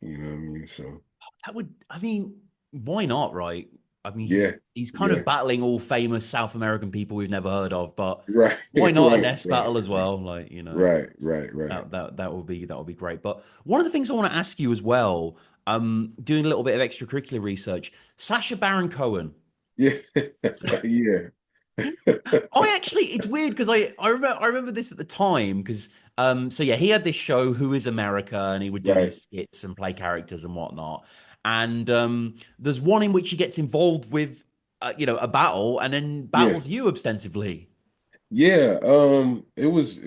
B: You know what I mean? So
A: That would, I mean, why not, right? I mean,
B: yeah,
A: he's kind
B: yeah,
A: of battling all famous South American people we've never heard of, but
B: right,
A: why not a
B: right,
A: NESS
B: right,
A: battle as
B: right,
A: well? Like,
B: right.
A: that would be great. But one of the things I want to ask you as well, doing a little bit of extracurricular research, Sasha Baron Cohen.
B: Yeah, yeah,
A: I actually, it's weird because I remember this at the time because so yeah, he had this show Who is America, and he would do
B: right.
A: these skits and play characters and whatnot. And there's one in which he gets involved with a battle and then
B: Yeah,
A: battles you ostensibly.
B: yeah. It was.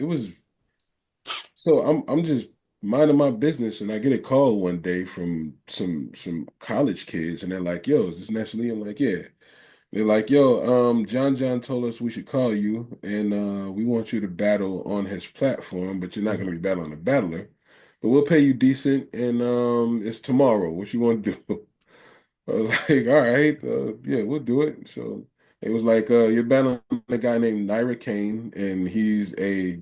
B: So I'm just minding my business, and I get a call one day from some college kids, and they're like, "Yo, is this Nestle?" I'm like, "Yeah." They're like, "Yo, John told us we should call you, and we want you to battle on his platform, but you're not going
A: Mhm.
B: to be battling a battler, but we'll pay you decent, and it's tomorrow. What you want to do?" I was like, "All right, yeah, we'll do it." So it was like, "You're battling a guy named Naira Kane, and he's a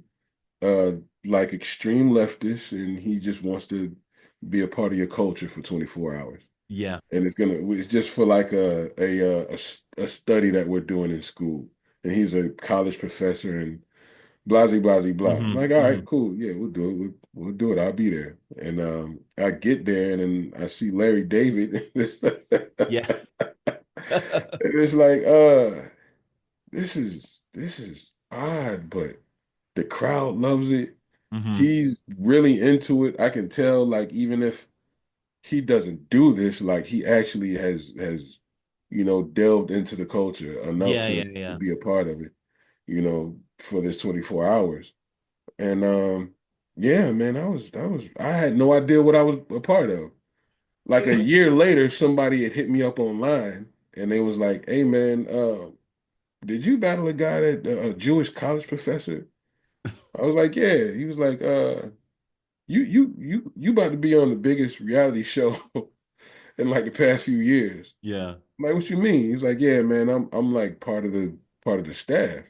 B: uh like extreme leftist, and he just wants to be a part of your culture for 24 hours."
A: Yeah.
B: And it's just for like a study that we're doing in school. And he's a college professor and blah blah. I'm
A: Hmm.
B: like, all right,
A: Hmm.
B: cool. Yeah, we'll do it. We'll do it. I'll be there. And I get there and then I see Larry David.
A: Yeah.
B: And it's like, this is odd, but the crowd loves it.
A: Hmm.
B: He's really into it. I can tell, like, even if he doesn't do this, like he actually has delved into the culture enough
A: Yeah.
B: to
A: Yeah.
B: to
A: Yeah.
B: be a part of it, for this 24 hours. And yeah, man, I had no idea what I was a part of. Like a year later, somebody had hit me up online and they was like, "Hey man, did you battle a guy that a Jewish college professor?" I was like, "Yeah." He was like, you about to be on the biggest reality show in like the past few years."
A: Yeah.
B: I'm like, "What you mean?" He's like, "Yeah, man, I'm like part of the staff."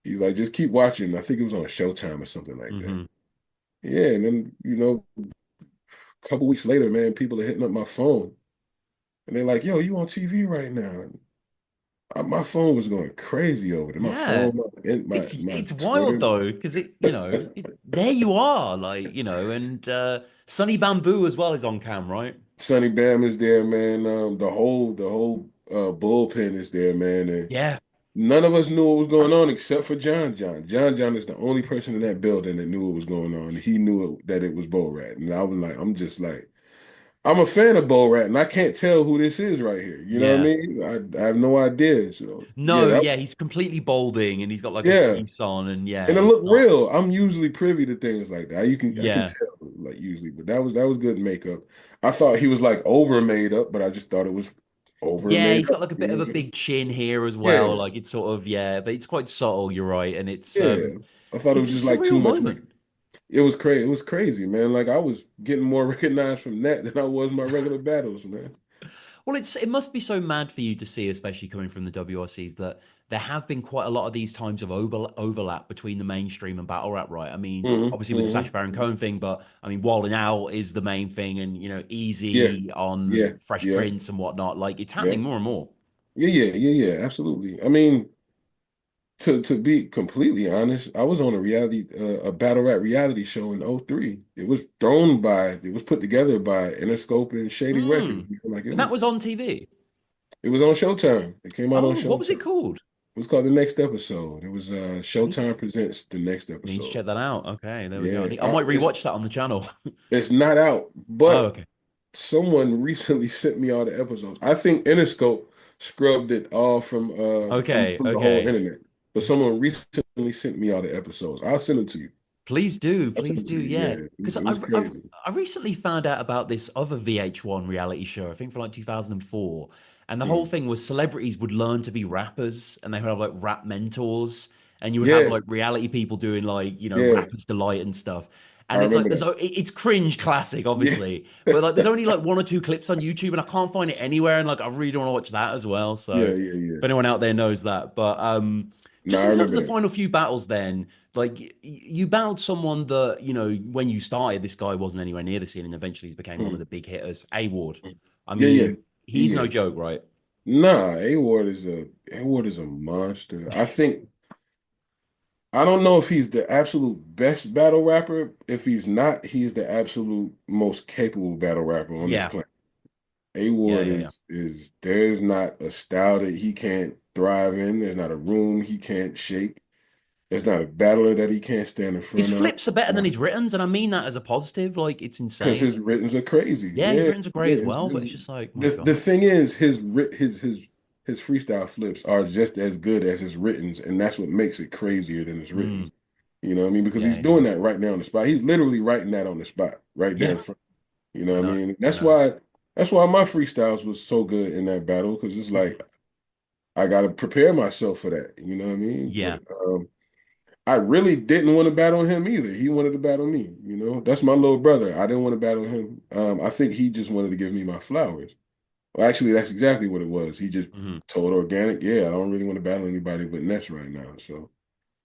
B: He's like, "Just keep watching." I think it was on Showtime or something like that.
A: Hmm.
B: Yeah, and then a couple weeks later, man, people are hitting up my phone and they're like, "Yo, you on TV right now?" And my phone was going crazy over there. My
A: Yeah.
B: phone, my
A: It's wild
B: Twitter.
A: though, because there you are, like, and Sunny Bamboo as well is on cam, right?
B: Sonny Bam is there, man. The whole bullpen is there, man. And
A: Yeah.
B: none of us knew what was going on except for John John. John John is the only person in that building that knew what was going on. He knew that it was Bo Rat. And I'm just like, I'm a fan of Bo Rat, and I can't tell who this is right here. You know what I
A: Yeah.
B: mean? I have no idea. So yeah,
A: No, yeah, he's completely balding and he's got like a
B: yeah.
A: crease on, and yeah,
B: And it
A: it's
B: looked
A: not.
B: real. I'm usually privy to things like that. I can
A: Yeah.
B: tell, like, usually, but that was good makeup. I thought he was like over made up, but I just thought it was over
A: Yeah,
B: made
A: he's
B: up.
A: got like a
B: You
A: bit
B: know
A: of
B: what
A: a
B: I mean?
A: big chin here as well.
B: Yeah,
A: Like it's sort of, yeah, but it's quite subtle, you're right. And it's
B: yeah. I thought it
A: it's
B: was
A: a
B: just like too
A: surreal
B: much
A: moment.
B: makeup. It was crazy. It was crazy, man. Like I was getting more recognized from that than I was my regular battles, man.
A: Well, it must be so mad for you to see, especially coming from the WRCs, that there have been quite a lot of these times of overlap between the mainstream and battle rap, right? I mean, obviously with the Sacha Baron Cohen thing, but I mean, Wild and Out is the main thing, and
B: Yeah,
A: Easy on
B: yeah,
A: Fresh
B: yeah,
A: Prince and whatnot. Like it's
B: yeah,
A: happening more and more.
B: yeah. Absolutely. I mean, to be completely honest, I was on a battle rap reality show in '03. It was put together by Interscope and Shady Records.
A: Mm.
B: Like
A: And that was on TV.
B: it was on Showtime. It came out on
A: Oh, what was it
B: Showtime.
A: called?
B: It was called The Next Episode. It was
A: Need
B: Showtime presents The Next
A: need to
B: Episode.
A: check that out. Okay, there we go.
B: Yeah,
A: I might rewatch that on the channel.
B: it's not out,
A: Oh,
B: but
A: okay.
B: someone recently sent me all the episodes. I think Interscope scrubbed it all
A: Okay,
B: from the whole
A: okay.
B: internet. But someone recently sent me all the episodes. I'll send them to you.
A: Please do,
B: I'll send
A: please
B: them
A: do,
B: to you.
A: yeah.
B: Yeah,
A: Because
B: it was crazy.
A: I recently found out about this other VH1 reality show, I think for like 2004. And the whole
B: Mm.
A: thing was celebrities would learn to be rappers and they would have like rap mentors. And you would have
B: Yeah,
A: like reality people doing like,
B: yeah,
A: Rappers Delight and stuff.
B: I
A: And it's like,
B: remember that.
A: it's cringe classic,
B: Yeah,
A: obviously. But like, there's only like one or two clips on YouTube and I can't find it anywhere. And like, I really want to watch that as well. So
B: yeah.
A: if anyone out there knows that. But
B: No,
A: just
B: I
A: in terms
B: remember
A: of the
B: that.
A: final few battles, then, like you battled someone that when you started, this guy wasn't anywhere near the scene, and eventually he's became one of
B: Mm.
A: the big hitters. A Ward, I
B: Yeah, yeah,
A: mean, he's no
B: yeah.
A: joke, right?
B: Nah, A Ward is a monster. I don't know if he's the absolute best battle rapper. If he's not, he's the absolute most capable battle rapper on this
A: Yeah,
B: planet. A
A: yeah,
B: Ward
A: yeah, yeah.
B: is there's not a style that he can't thrive in. There's not a room he can't shake. There's not a battler that he can't stand in
A: His
B: front of.
A: flips are better than his writtens, and I mean that as a positive. Like it's
B: Because
A: insane.
B: his writtens are crazy.
A: Yeah, his
B: Yeah,
A: writtens are great
B: yeah.
A: as well, but it's just like, my
B: The
A: God.
B: thing is, his freestyle flips are just as good as his writtens, and that's what makes it crazier than his
A: Mm,
B: writtens. You know what I mean? Because
A: yeah,
B: he's
A: yeah,
B: doing that right now on the spot. He's literally writing that on the spot, right there
A: yeah.
B: in front. You know
A: I
B: what I
A: know,
B: mean?
A: I know.
B: That's why my freestyles was so good in that battle, because it's like I gotta prepare myself for that. You know what I mean?
A: Yeah.
B: But I really didn't want to battle him either. He wanted to battle me, you know. That's my little brother. I didn't want to battle him. I think he just wanted to give me my flowers. Well, actually, that's exactly what it was. He just
A: Hmm.
B: told Organic, yeah, I don't really want to battle anybody but Ness right now. So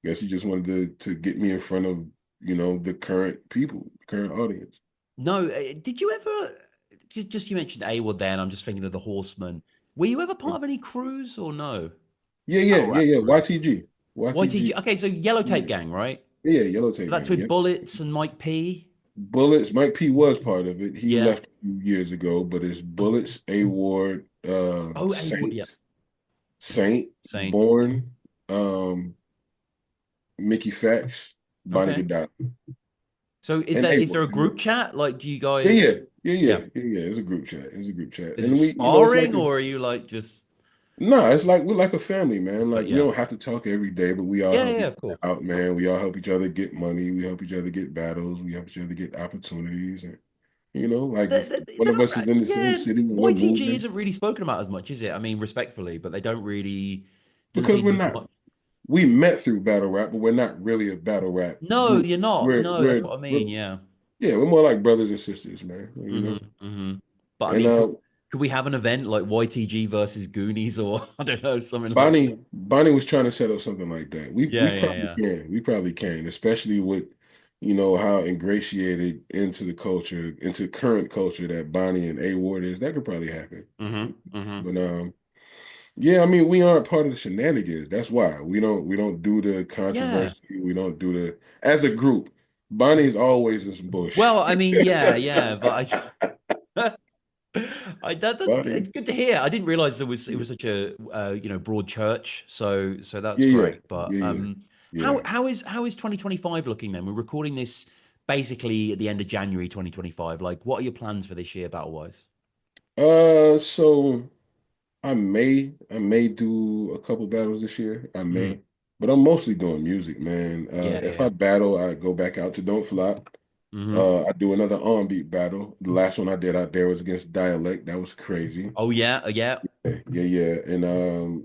B: I guess he just wanted to get me in front of, the current people, the current audience.
A: No, did you ever? Just you mentioned A Ward there, and I'm just thinking of the Horsemen. Were you ever part of any crews or no? Battle rap
B: Yeah.
A: crews.
B: YTG.
A: YTG.
B: YTG.
A: Okay, so Yellow Tape
B: Yeah.
A: Gang, right?
B: Yeah, Yellow
A: So
B: Tape
A: that's
B: Gang.
A: with
B: Yep.
A: Bullets and Mike P.
B: Bullets. Mike P was part of it. He
A: Yeah.
B: left a few years ago, but it's Bullets, A Ward,
A: Oh, A Ward. Yeah. Saint.
B: Born, um, Mickey Fax, Bonnie
A: Okay.
B: Godot,
A: So
B: and A
A: is there
B: Ward.
A: a group chat? Like, do you
B: Yeah,
A: guys?
B: yeah, yeah,
A: Yeah.
B: yeah, yeah. It's a group chat. It's a group chat,
A: Is it
B: and it's like
A: sparring or are you like just?
B: nah. It's like we're like a family, man.
A: It's like
B: Like we
A: yeah.
B: don't have to talk every day, but we all
A: Yeah,
B: help
A: yeah,
B: each
A: of
B: other
A: course.
B: out, man. We all help each other get money. We help each other get battles. We help each other get opportunities, and like if one
A: They
B: of
A: don't.
B: us is in the same
A: Yeah,
B: city and we're
A: YTG
B: moving,
A: isn't really spoken about as much, is it? I mean, respectfully, but they don't really. Doesn't
B: because
A: seem to
B: we're
A: be
B: not.
A: much.
B: We met through battle rap, but we're not really a battle rap
A: No,
B: group.
A: you're not. No, that's what I
B: We're
A: mean. Yeah.
B: yeah, we're more like brothers and sisters, man.
A: But I
B: And
A: mean, could we have an event like YTG versus Goonies or I don't know, something like that?
B: Bonnie was trying to set up something like that. We
A: Yeah, yeah,
B: probably
A: yeah.
B: can. We probably can, especially with how ingratiated into the culture, into current culture that Bonnie and A Ward is. That could probably happen. But yeah, I mean, we aren't part of the shenanigans. That's why we don't do the
A: Yeah.
B: controversy. We don't do the as a group. Bonnie's always in some bullshit.
A: Well, I mean, yeah, yeah, but I, that's good.
B: Bonnie,
A: It's good to hear. I didn't realize it
B: yeah,
A: was such a broad church. So that's
B: yeah, yeah,
A: great. But
B: yeah,
A: how
B: yeah.
A: how is 2025 looking then? We're recording this basically at the end of January 2025. Like, what are your plans for this year battle wise?
B: So. I may do a couple battles this year. I
A: Hmm.
B: may, but I'm mostly doing music, man.
A: Yeah,
B: If
A: yeah,
B: I battle, I go back out to Don't Flop.
A: yeah. Hmm.
B: I do another on beat battle. The last one I did out there was against Dialect. That was crazy.
A: Oh yeah, yeah.
B: Yeah. And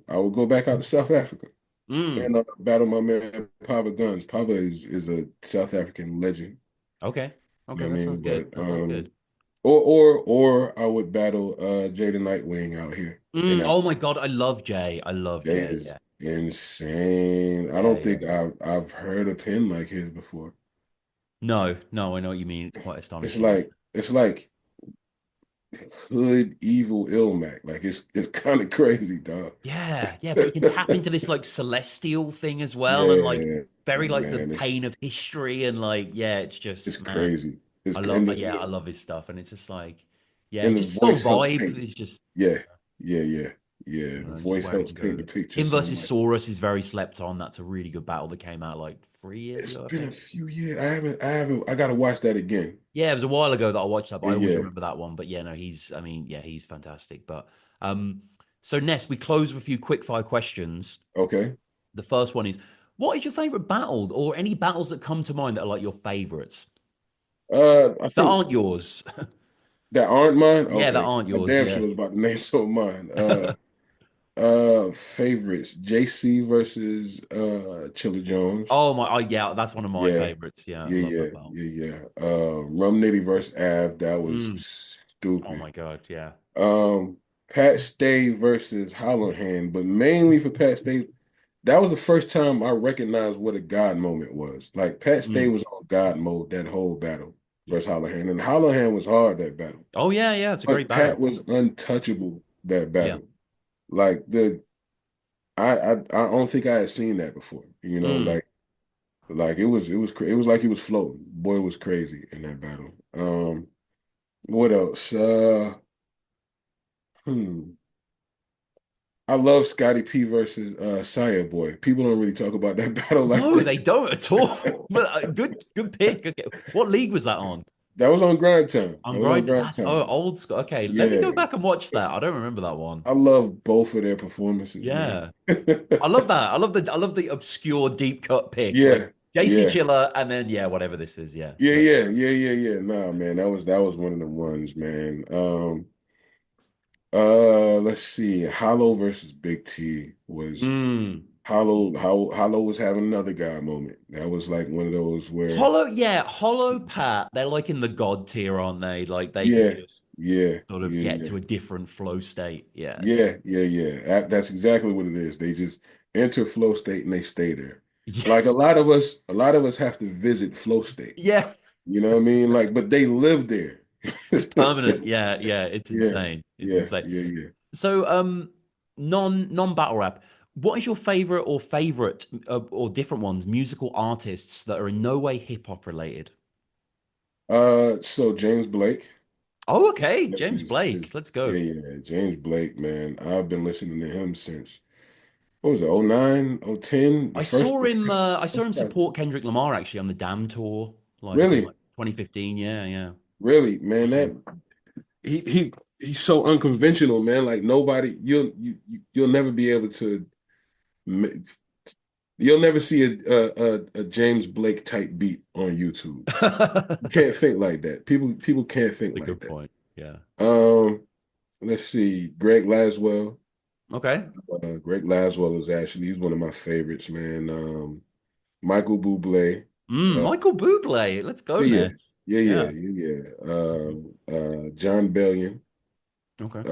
B: I will go back out to South Africa
A: Mm.
B: and battle my man Pava Guns. Pava is a South African legend.
A: Okay.
B: You know
A: Okay,
B: what I
A: that sounds
B: mean?
A: good.
B: But
A: That sounds good.
B: or I would battle Jada Nightwing out here. And
A: Oh my God, I love Jay. I love
B: Jay
A: Jay.
B: is
A: Yeah.
B: insane. I
A: Yeah,
B: don't
A: yeah.
B: think I've heard a pen like his before.
A: No, no, I know what you mean. It's quite
B: It's
A: astonishing.
B: like it's like hood evil Ilmac. Like it's kind of crazy, dog.
A: Yeah, yeah, but he can tap into this like celestial thing as well, and like
B: Yeah,
A: very like the
B: man,
A: pain of history, and like yeah, it's
B: it's
A: just man,
B: crazy. It's
A: I love
B: and
A: yeah, I love his stuff, and it's just like yeah,
B: and the
A: just his whole
B: voice helps
A: vibe
B: paint.
A: is just
B: Yeah, yeah.
A: you
B: The
A: know just
B: voice
A: where it
B: helps
A: can
B: paint the
A: go.
B: picture
A: Him
B: so
A: versus
B: much.
A: Saurus is very slept on. That's a really good battle that came out like 3 years
B: It's
A: ago, I
B: been a
A: think.
B: few years. I gotta watch that again.
A: Yeah, it was a while ago that I watched that, but
B: Yeah,
A: I always
B: yeah.
A: remember that one. But yeah, no, I mean, yeah, he's fantastic. But um, so Ness, we close with a few quick fire questions.
B: Okay.
A: The first one is, what is your favorite battle, or any battles that come to mind that are like your favorites
B: I
A: that
B: think
A: aren't yours?
B: that aren't mine.
A: Yeah, that
B: Okay.
A: aren't
B: I
A: yours.
B: damn
A: Yeah.
B: sure was about to name some of mine. Favorites. JC versus Chilla Jones.
A: Oh my, oh yeah, that's one of my
B: Yeah.
A: favorites. Yeah, I
B: Yeah,
A: love
B: yeah,
A: that battle.
B: yeah, yeah. Rum Nitty versus Av, that was
A: Mm. Oh
B: stupid.
A: my God. Yeah.
B: Um, Pat Stay versus Hollerhand, but mainly for Pat Stay, that was the first time I recognized what a God moment was. Like Pat Stay
A: Mm.
B: was on God mode that whole battle
A: Yeah.
B: versus Hollerhand, and Hollerhand was hard that battle,
A: Oh yeah, yeah. It's a great
B: but Pat
A: battle.
B: was untouchable that
A: Yeah.
B: battle. Like I don't think I had seen that before.
A: Mm.
B: Like it was like he was floating. Boy, it was crazy in that battle. What else? Hmm. I love Scotty P versus Saya Boy. People don't really talk about that battle like
A: No,
B: that.
A: they don't at all. But good pick. Okay. What league was that on?
B: That was on Grind Time.
A: I'm
B: That was on
A: grind.
B: Grind
A: That's oh
B: Time.
A: old school. Okay, let me
B: Yeah.
A: go back and watch that. I don't remember that one.
B: I love both of their performances, man.
A: Yeah, I love that. I love the obscure deep cut pick like
B: Yeah.
A: JC
B: Yeah.
A: Chiller and then yeah, whatever this is. Yeah,
B: Yeah,
A: great.
B: yeah, yeah, yeah, yeah. Nah, man, that was one of the ones, man. Let's see. Hollow versus Big T was
A: Mm.
B: Hollow was having another guy moment. That was like one of those where,
A: Hollow, yeah, Hollow Pat. They're like in the god tier, aren't they? Like they can
B: yeah,
A: just
B: yeah,
A: sort of
B: yeah,
A: get
B: yeah,
A: to a different flow state. Yeah,
B: yeah, yeah, yeah. That's exactly what it is. They just enter flow state and they stay there.
A: yeah,
B: Like a lot of us have to visit flow state.
A: yeah.
B: You know what I mean? Like, but they live there.
A: It's permanent. Yeah, yeah. It's
B: Yeah,
A: insane. It's
B: yeah,
A: insane.
B: yeah, yeah.
A: So, non battle rap. What is your favorite or different ones musical artists that are in no way hip hop related?
B: So James Blake.
A: Oh, okay, James
B: Is
A: Blake. Let's
B: yeah,
A: go.
B: yeah. James Blake, man. I've been listening to him since what was it, oh 09, oh 10?
A: I saw him. I saw him
B: First-
A: support Kendrick Lamar actually on the Damn tour, like in
B: really,
A: like 2015. Yeah, yeah.
B: really, man,
A: Mm.
B: that he's so unconventional, man. Like nobody, you'll never be able to ma- you'll never see a James Blake type beat on YouTube. You
A: That's
B: can't think like that. People can't think
A: a
B: like
A: good
B: that.
A: point. Yeah.
B: Um, let's see, Greg Laswell.
A: Okay.
B: Greg Laswell is actually he's one of my favorites, man. Michael Bublé. Uh,
A: Michael Bublé. Let's go,
B: yeah,
A: Ness.
B: yeah, yeah,
A: Yeah.
B: yeah, yeah,
A: Mhm.
B: John Bellion.
A: Okay.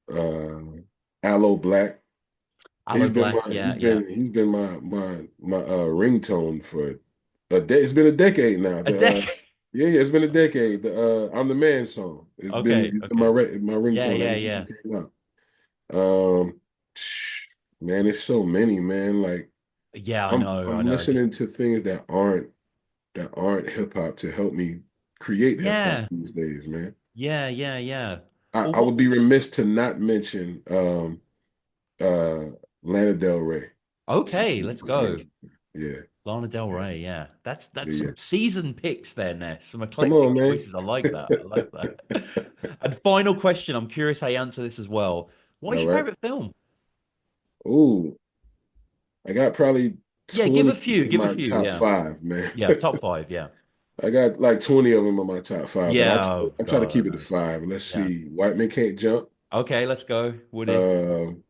B: Um, Aloe Black.
A: Aloe Black.
B: He's
A: Yeah, yeah.
B: been my ringtone for a day. It's been a decade now.
A: A decade.
B: Yeah, yeah, it's been a decade. The I'm the Man song.
A: Okay.
B: It's been
A: Okay.
B: my
A: Yeah,
B: ringtone
A: yeah,
B: ever since
A: yeah.
B: it came out. Um, man, it's so many, man. Like
A: Yeah, I know. I
B: I'm
A: know. Just
B: listening to things that aren't hip hop to help me create hip hop
A: yeah.
B: these days, man.
A: Yeah, yeah, yeah. Well,
B: I would be remiss to not mention uh Lana Del Rey. She's
A: okay,
B: one of
A: let's
B: my
A: go.
B: favorites. Yeah,
A: Lana Del
B: yeah,
A: Rey, yeah.
B: yeah,
A: That's
B: yeah.
A: some seasoned picks there, Ness. Some
B: Come
A: eclectic
B: on, man.
A: choices. I like that. I like that. And final question, I'm curious how you answer this as well. What is
B: All
A: your
B: right.
A: favorite film?
B: Ooh, I got probably
A: Yeah, give a
B: 20
A: few.
B: in
A: Give a
B: my
A: few.
B: top
A: Yeah.
B: five, man.
A: Yeah, top five. Yeah.
B: I got like 20 of them in my top five, but
A: Yeah. Oh
B: I try to
A: God,
B: keep
A: I
B: it to
A: know.
B: five. Let's
A: Yeah.
B: see. White Men Can't Jump.
A: Okay, let's go. Woody.
B: Um,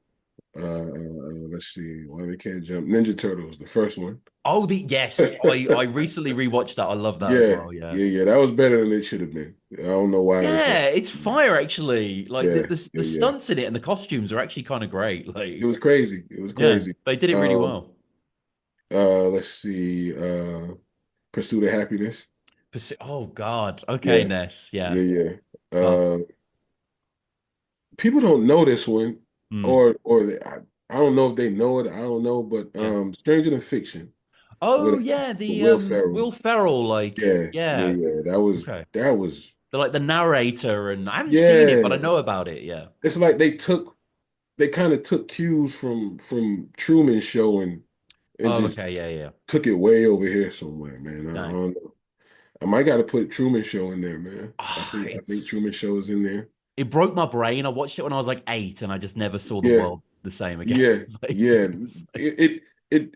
B: Let's see. Why they can't jump? Ninja Turtles, the first one.
A: Oh, the yes, I recently rewatched that. I love that as
B: Yeah,
A: well. Yeah.
B: yeah, yeah. That was better than it should have been. I don't know why it's like,
A: Yeah, it's fire actually. Like
B: yeah,
A: the
B: yeah, yeah.
A: stunts in it and the costumes are actually kind of great.
B: It
A: Like,
B: was crazy. It was
A: yeah,
B: crazy.
A: they did it really
B: Um,
A: well.
B: let's see. Pursuit of Happiness.
A: Oh God. Okay,
B: Yeah,
A: Ness. Yeah.
B: yeah, yeah.
A: Tough.
B: People don't know this one,
A: Mm,
B: I don't know if they know it. I don't know, but
A: yeah.
B: Stranger Than Fiction
A: Oh
B: with
A: yeah, the
B: Will Ferrell.
A: Will Ferrell, like,
B: Yeah, yeah,
A: yeah.
B: yeah.
A: Okay.
B: That was
A: They're like the narrator, and I haven't seen it, but I
B: yeah.
A: know about it. Yeah.
B: It's like they kind of took cues from Truman Show and
A: Oh,
B: just
A: okay. Yeah, yeah.
B: took it way over here somewhere, man. I
A: Dang.
B: don't know. I might got to put Truman Show in there, man.
A: Ah,
B: I think Truman Show is in there.
A: it broke my brain. I watched it when I was like 8, and I just never saw the
B: Yeah,
A: world the same again.
B: yeah,
A: Like,
B: yeah.
A: it's like-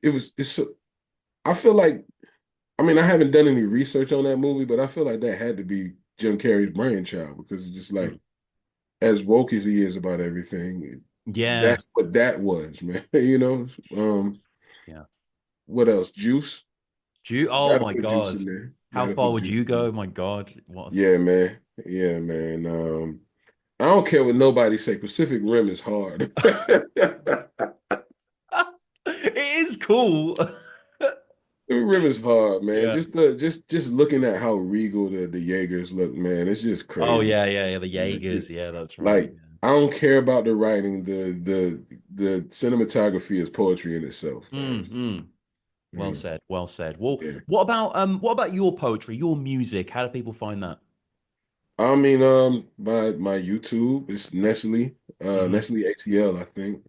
B: It was it's so, I feel like I mean I haven't done any research on that movie, but I feel like that had to be Jim Carrey's brainchild because it's just like
A: mm,
B: as woke as he is about everything,
A: yeah,
B: that's what that was, man. You know,
A: yeah.
B: what else? Juice.
A: Oh
B: Got to
A: my
B: put Juice in
A: God.
B: there.
A: How
B: Got to
A: far
B: put
A: would
B: Juice
A: you
B: in
A: go?
B: there.
A: My God. What
B: Yeah, man. Yeah, man. I don't care what nobody say. Pacific Rim is hard.
A: it is cool.
B: Pacific Rim is hard, man.
A: Yeah.
B: Just looking at how regal the Jaegers look, man. It's just
A: Oh
B: crazy.
A: yeah, yeah, yeah. The
B: Like,
A: Jaegers. Yeah, that's right.
B: like, I don't care about the writing. The cinematography is poetry in itself, man.
A: Mm, mm. Well
B: You know,
A: said. Well said. Well,
B: yeah.
A: what about your poetry, your music? How do people find that?
B: I mean, my YouTube is Nestle,
A: Hmm.
B: Nestle ATL, I think.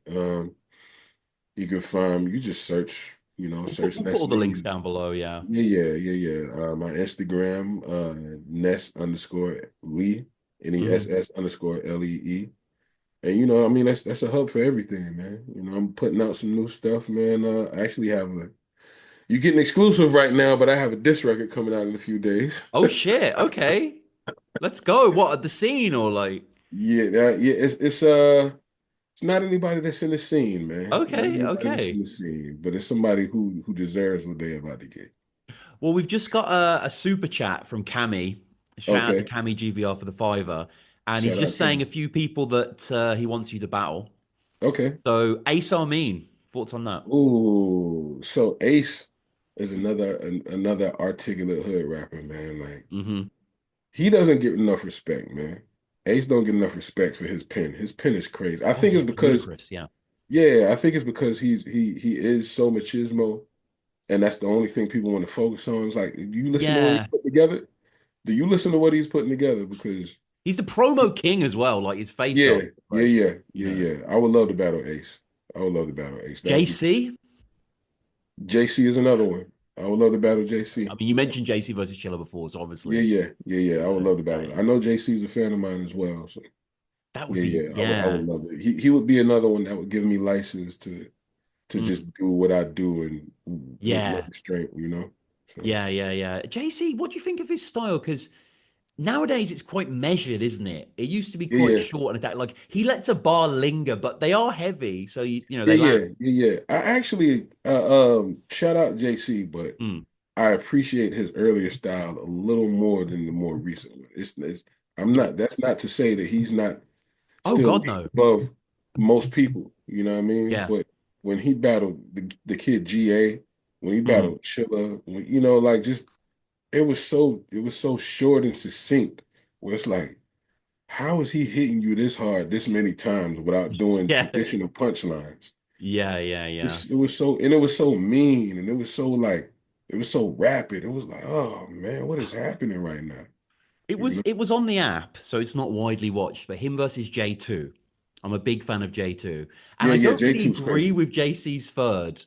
B: You can find you just search, search
A: We'll put all the links
B: Nestle.
A: down below. Yeah.
B: Yeah, yeah, yeah, yeah. My Instagram, Ness underscore Lee,
A: Hmm.
B: NESS underscore LEE. And I mean that's a hub for everything, man. I'm putting out some new stuff, man. I actually have you're getting exclusive right now, but I have a disc record coming out in a few days.
A: Oh shit. Okay. Let's go. What at the scene or like?
B: Yeah, yeah, it's not anybody that's in the scene, man. Not
A: Okay.
B: anybody that's in
A: Okay.
B: the scene, but it's somebody who deserves what they're about to get.
A: Well, we've just got a super chat from Cami. Shout out to
B: Okay.
A: Cami GVR for the fiver. And he's
B: Shout out
A: just saying
B: Ken.
A: a few people that he wants you to battle.
B: Okay.
A: So Ace Amin, thoughts on that?
B: Ooh, so Ace is another articulate hood rapper, man. Like
A: Hmm.
B: he doesn't get enough respect, man. Ace don't get enough respect for his pen. His pen is crazy. I
A: Oh
B: think
A: yeah,
B: it's
A: it's
B: because,
A: ludicrous. Yeah.
B: yeah, I think it's because he is so machismo, and that's the only thing people want to focus on. It's like, do you listen to what he's
A: Yeah.
B: putting together? Do you listen to what he's putting together? Because
A: He's the promo king as well, like his face
B: yeah,
A: off.
B: yeah,
A: Like,
B: yeah,
A: you
B: yeah,
A: know.
B: yeah. I would love to battle Ace. I would love to battle Ace. That would be
A: JC.
B: JC is another one. I would love to battle
A: I
B: JC.
A: mean, you mentioned JC versus Chiller before, so
B: Yeah,
A: obviously,
B: yeah, yeah, yeah. I would love to
A: that
B: battle. I
A: is
B: know JC is a fan of mine as well. So
A: that would
B: yeah,
A: be
B: yeah. I would
A: yeah.
B: love it. He would be another one that would give me license to
A: Mm,
B: just do what I do and with no
A: yeah.
B: restraint. So
A: Yeah, yeah, yeah. JC, what do you think of his style? Because nowadays it's quite measured, isn't it? It used to be
B: yeah,
A: quite
B: yeah.
A: short and attack. Like he lets a bar linger, but they are heavy, so
B: Yeah,
A: they
B: yeah,
A: land.
B: yeah, yeah. I actually shout out JC, but
A: Mm,
B: I appreciate his earlier style a little more than the more recent one. It's I'm
A: yeah.
B: not that's not to say that he's not
A: Oh
B: still
A: God,
B: league
A: no.
B: above most people, you know what I mean?
A: Yeah.
B: But when he battled the kid GA, when he
A: Hmm.
B: battled Chilla, when like just it was so short and succinct where it's like, how is he hitting you this hard this many times without doing
A: Yeah.
B: traditional punchlines?
A: Yeah, yeah, yeah.
B: It was so mean and it was so like it was so rapid. It was like, oh man, what is happening right now? You know?
A: It was on the app, so it's not widely watched, but him versus J2. I'm a big fan of J2. And
B: Yeah,
A: I
B: yeah,
A: don't really
B: J2's
A: agree
B: crazy.
A: with JC's third,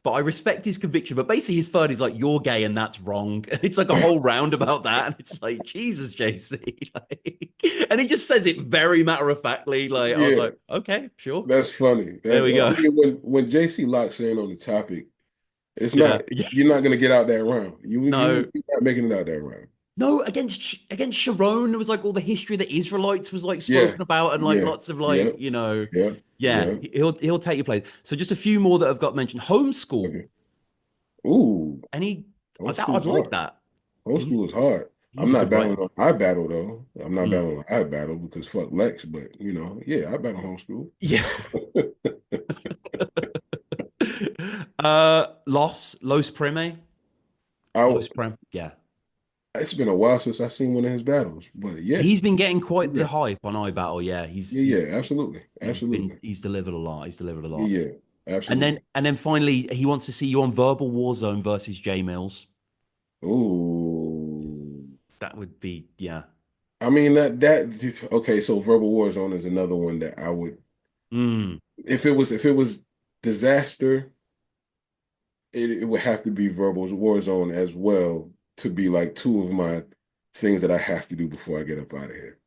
A: but I respect his conviction. But basically his third is like, you're gay and that's wrong. And it's like a whole round about that. And it's like, Jesus, JC. Like, and he just says it very matter of factly. Like, I was
B: Yeah,
A: like, okay, sure.
B: that's funny.
A: There
B: That
A: we
B: I
A: go.
B: mean, when JC locks in on the topic, it's
A: Yeah.
B: not
A: Yeah.
B: you're not gonna get out that round.
A: No.
B: You're not making it out that round.
A: No, against Sharon, there was like all the history of the Israelites was like
B: Yeah,
A: spoken about, and like
B: yeah,
A: lots of
B: yeah,
A: like,
B: yeah,
A: yeah,
B: yeah.
A: he'll take your place. So just a few more that have got mentioned. Homeschool.
B: Okay. Ooh,
A: Any I'd
B: homeschool's
A: like
B: hard.
A: that. He's
B: Homeschool is hard. I'm
A: he's a
B: not
A: good
B: battling
A: writer.
B: on I battle though. I'm not
A: Mm.
B: battling on I battle because fuck Lex, but yeah, I battle homeschool.
A: Yeah. Los Prime.
B: I
A: Los Prime. Yeah.
B: It's been a while since I've seen one of his battles, but yeah,
A: He's been getting quite the
B: yeah,
A: hype on iBattle. Yeah, he's
B: yeah,
A: he's
B: yeah, absolutely, absolutely,
A: he's delivered a lot. He's delivered a
B: yeah,
A: lot.
B: yeah,
A: And then
B: absolutely.
A: and then finally he wants to see you on Verbal Warzone versus J Mills.
B: Ooh,
A: That would be yeah.
B: I mean that okay. So Verbal Warzone is another one that I would
A: Mm,
B: if it was disaster, it would have to be Verbal Warzone as well to be like two of my things that I have to do before I get up out of here.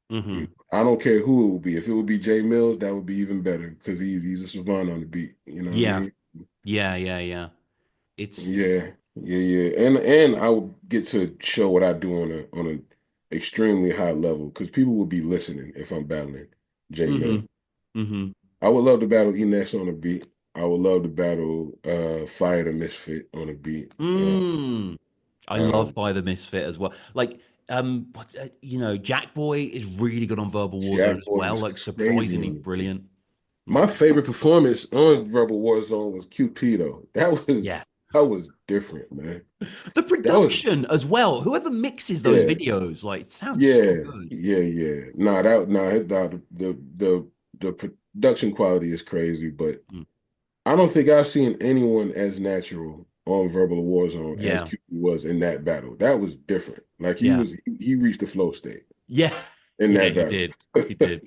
A: hmm.
B: I don't care who it would be. If it would be Jay Mills, that would be even better because he's a savant on the beat. You know what I
A: Yeah.
B: mean?
A: Yeah, yeah, yeah. It's
B: Yeah, yeah, yeah. And I would get to show what I do on a extremely high level because people would be listening if I'm battling Jay Mills.
A: hmm. Hmm.
B: I would love to battle NESS on a beat. I would love to battle Fire the Misfit on a beat.
A: Mm. I love
B: Um,
A: By the Misfit as well. Like Jack Boy is really good on Verbal Warzone
B: Jack
A: as
B: Boy
A: well,
B: was
A: like
B: crazy
A: surprisingly
B: on the beat.
A: brilliant.
B: My
A: Yeah.
B: favorite performance on Verbal Warzone was QP though.
A: Yeah.
B: That was different, man.
A: The
B: That was
A: production as well. Whoever mixes those
B: yeah,
A: videos, like, it sounds so
B: yeah,
A: good.
B: yeah, yeah. The production quality is crazy, but
A: Mm.
B: I don't think I've seen anyone as natural on Verbal Warzone as
A: Yeah.
B: QP was in that battle. That was different. Like
A: Yeah.
B: he reached the flow state
A: Yeah.
B: in
A: Yeah,
B: that
A: he
B: battle.
A: did. He did.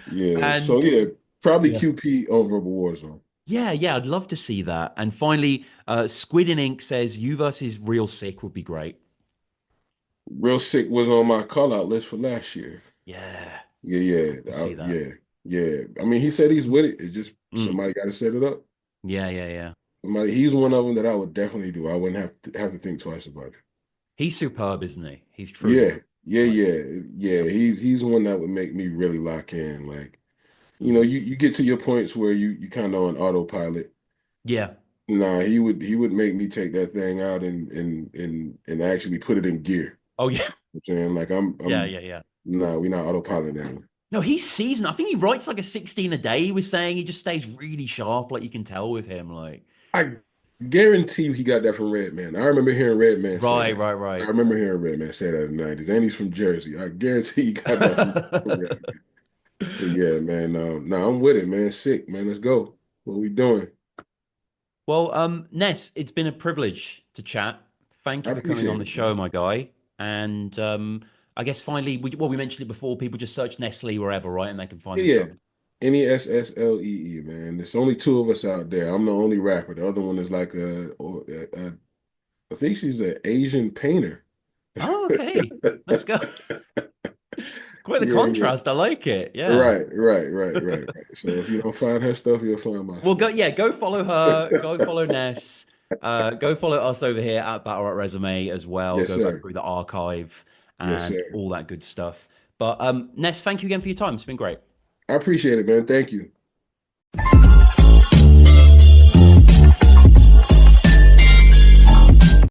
B: Yeah. So
A: And
B: yeah, probably
A: yeah.
B: QP on Verbal Warzone.
A: Yeah, yeah, I'd love to see that. And finally, Squid and Ink says you versus Real Sick would be great.
B: Real Sick was on my call out list for last year.
A: Yeah,
B: Yeah,
A: love to
B: yeah,
A: see that.
B: yeah, yeah. I mean, he said he's with it. It's just
A: Mm.
B: somebody got to set it up.
A: Yeah, yeah, yeah.
B: He's one of them that I would definitely do. I wouldn't have to think twice about it.
A: He's superb, isn't he? He's truly
B: Yeah, yeah,
A: like,
B: yeah, yeah.
A: yeah.
B: He's one that would make me really lock in. Like,
A: Mm.
B: you get to your points where you kind of on autopilot.
A: Yeah.
B: Nah, he would make me take that thing out and actually put it in gear.
A: Oh, yeah.
B: You know what I'm saying like
A: Yeah,
B: I'm
A: yeah, yeah.
B: nah, we not autopilot now.
A: No, he's seasoned. I think he writes like a 16 a day. He was saying he just stays really sharp, like you can tell with him. Like,
B: I guarantee you he got that from Redman. I remember hearing Redman say
A: right,
B: that.
A: right,
B: I
A: right.
B: remember hearing Redman say that in the 90s. And he's from Jersey. I guarantee he got that from Redman. But yeah, man, no, I'm with it, man. Sick, man. Let's go. What we doing?
A: Well, Ness, it's been a privilege to chat. Thank
B: I
A: you for coming on
B: appreciate
A: the
B: it,
A: show,
B: man.
A: my guy. And I guess finally, we mentioned it before. People just search Nestle wherever, right, and they can find
B: Yeah,
A: the
B: yeah.
A: stuff.
B: NESSLEE, man. There's only two of us out there. I'm the only rapper. The other one is like I think she's an Asian painter.
A: Oh, okay. Let's go. Quite the
B: Yeah, yeah.
A: contrast. I like it. Yeah.
B: Right, right, right, right, right. So if you don't find her stuff, you'll find my
A: Well, go
B: stuff.
A: yeah, go follow her. Go follow Ness. Go follow us over here at Battle Rap Resume as well.
B: Yes,
A: Go back
B: sir.
A: through the archive
B: Yes,
A: and
B: sir.
A: all that good stuff. But Ness, thank you again for your time. It's been great.
B: I appreciate it, man. Thank you.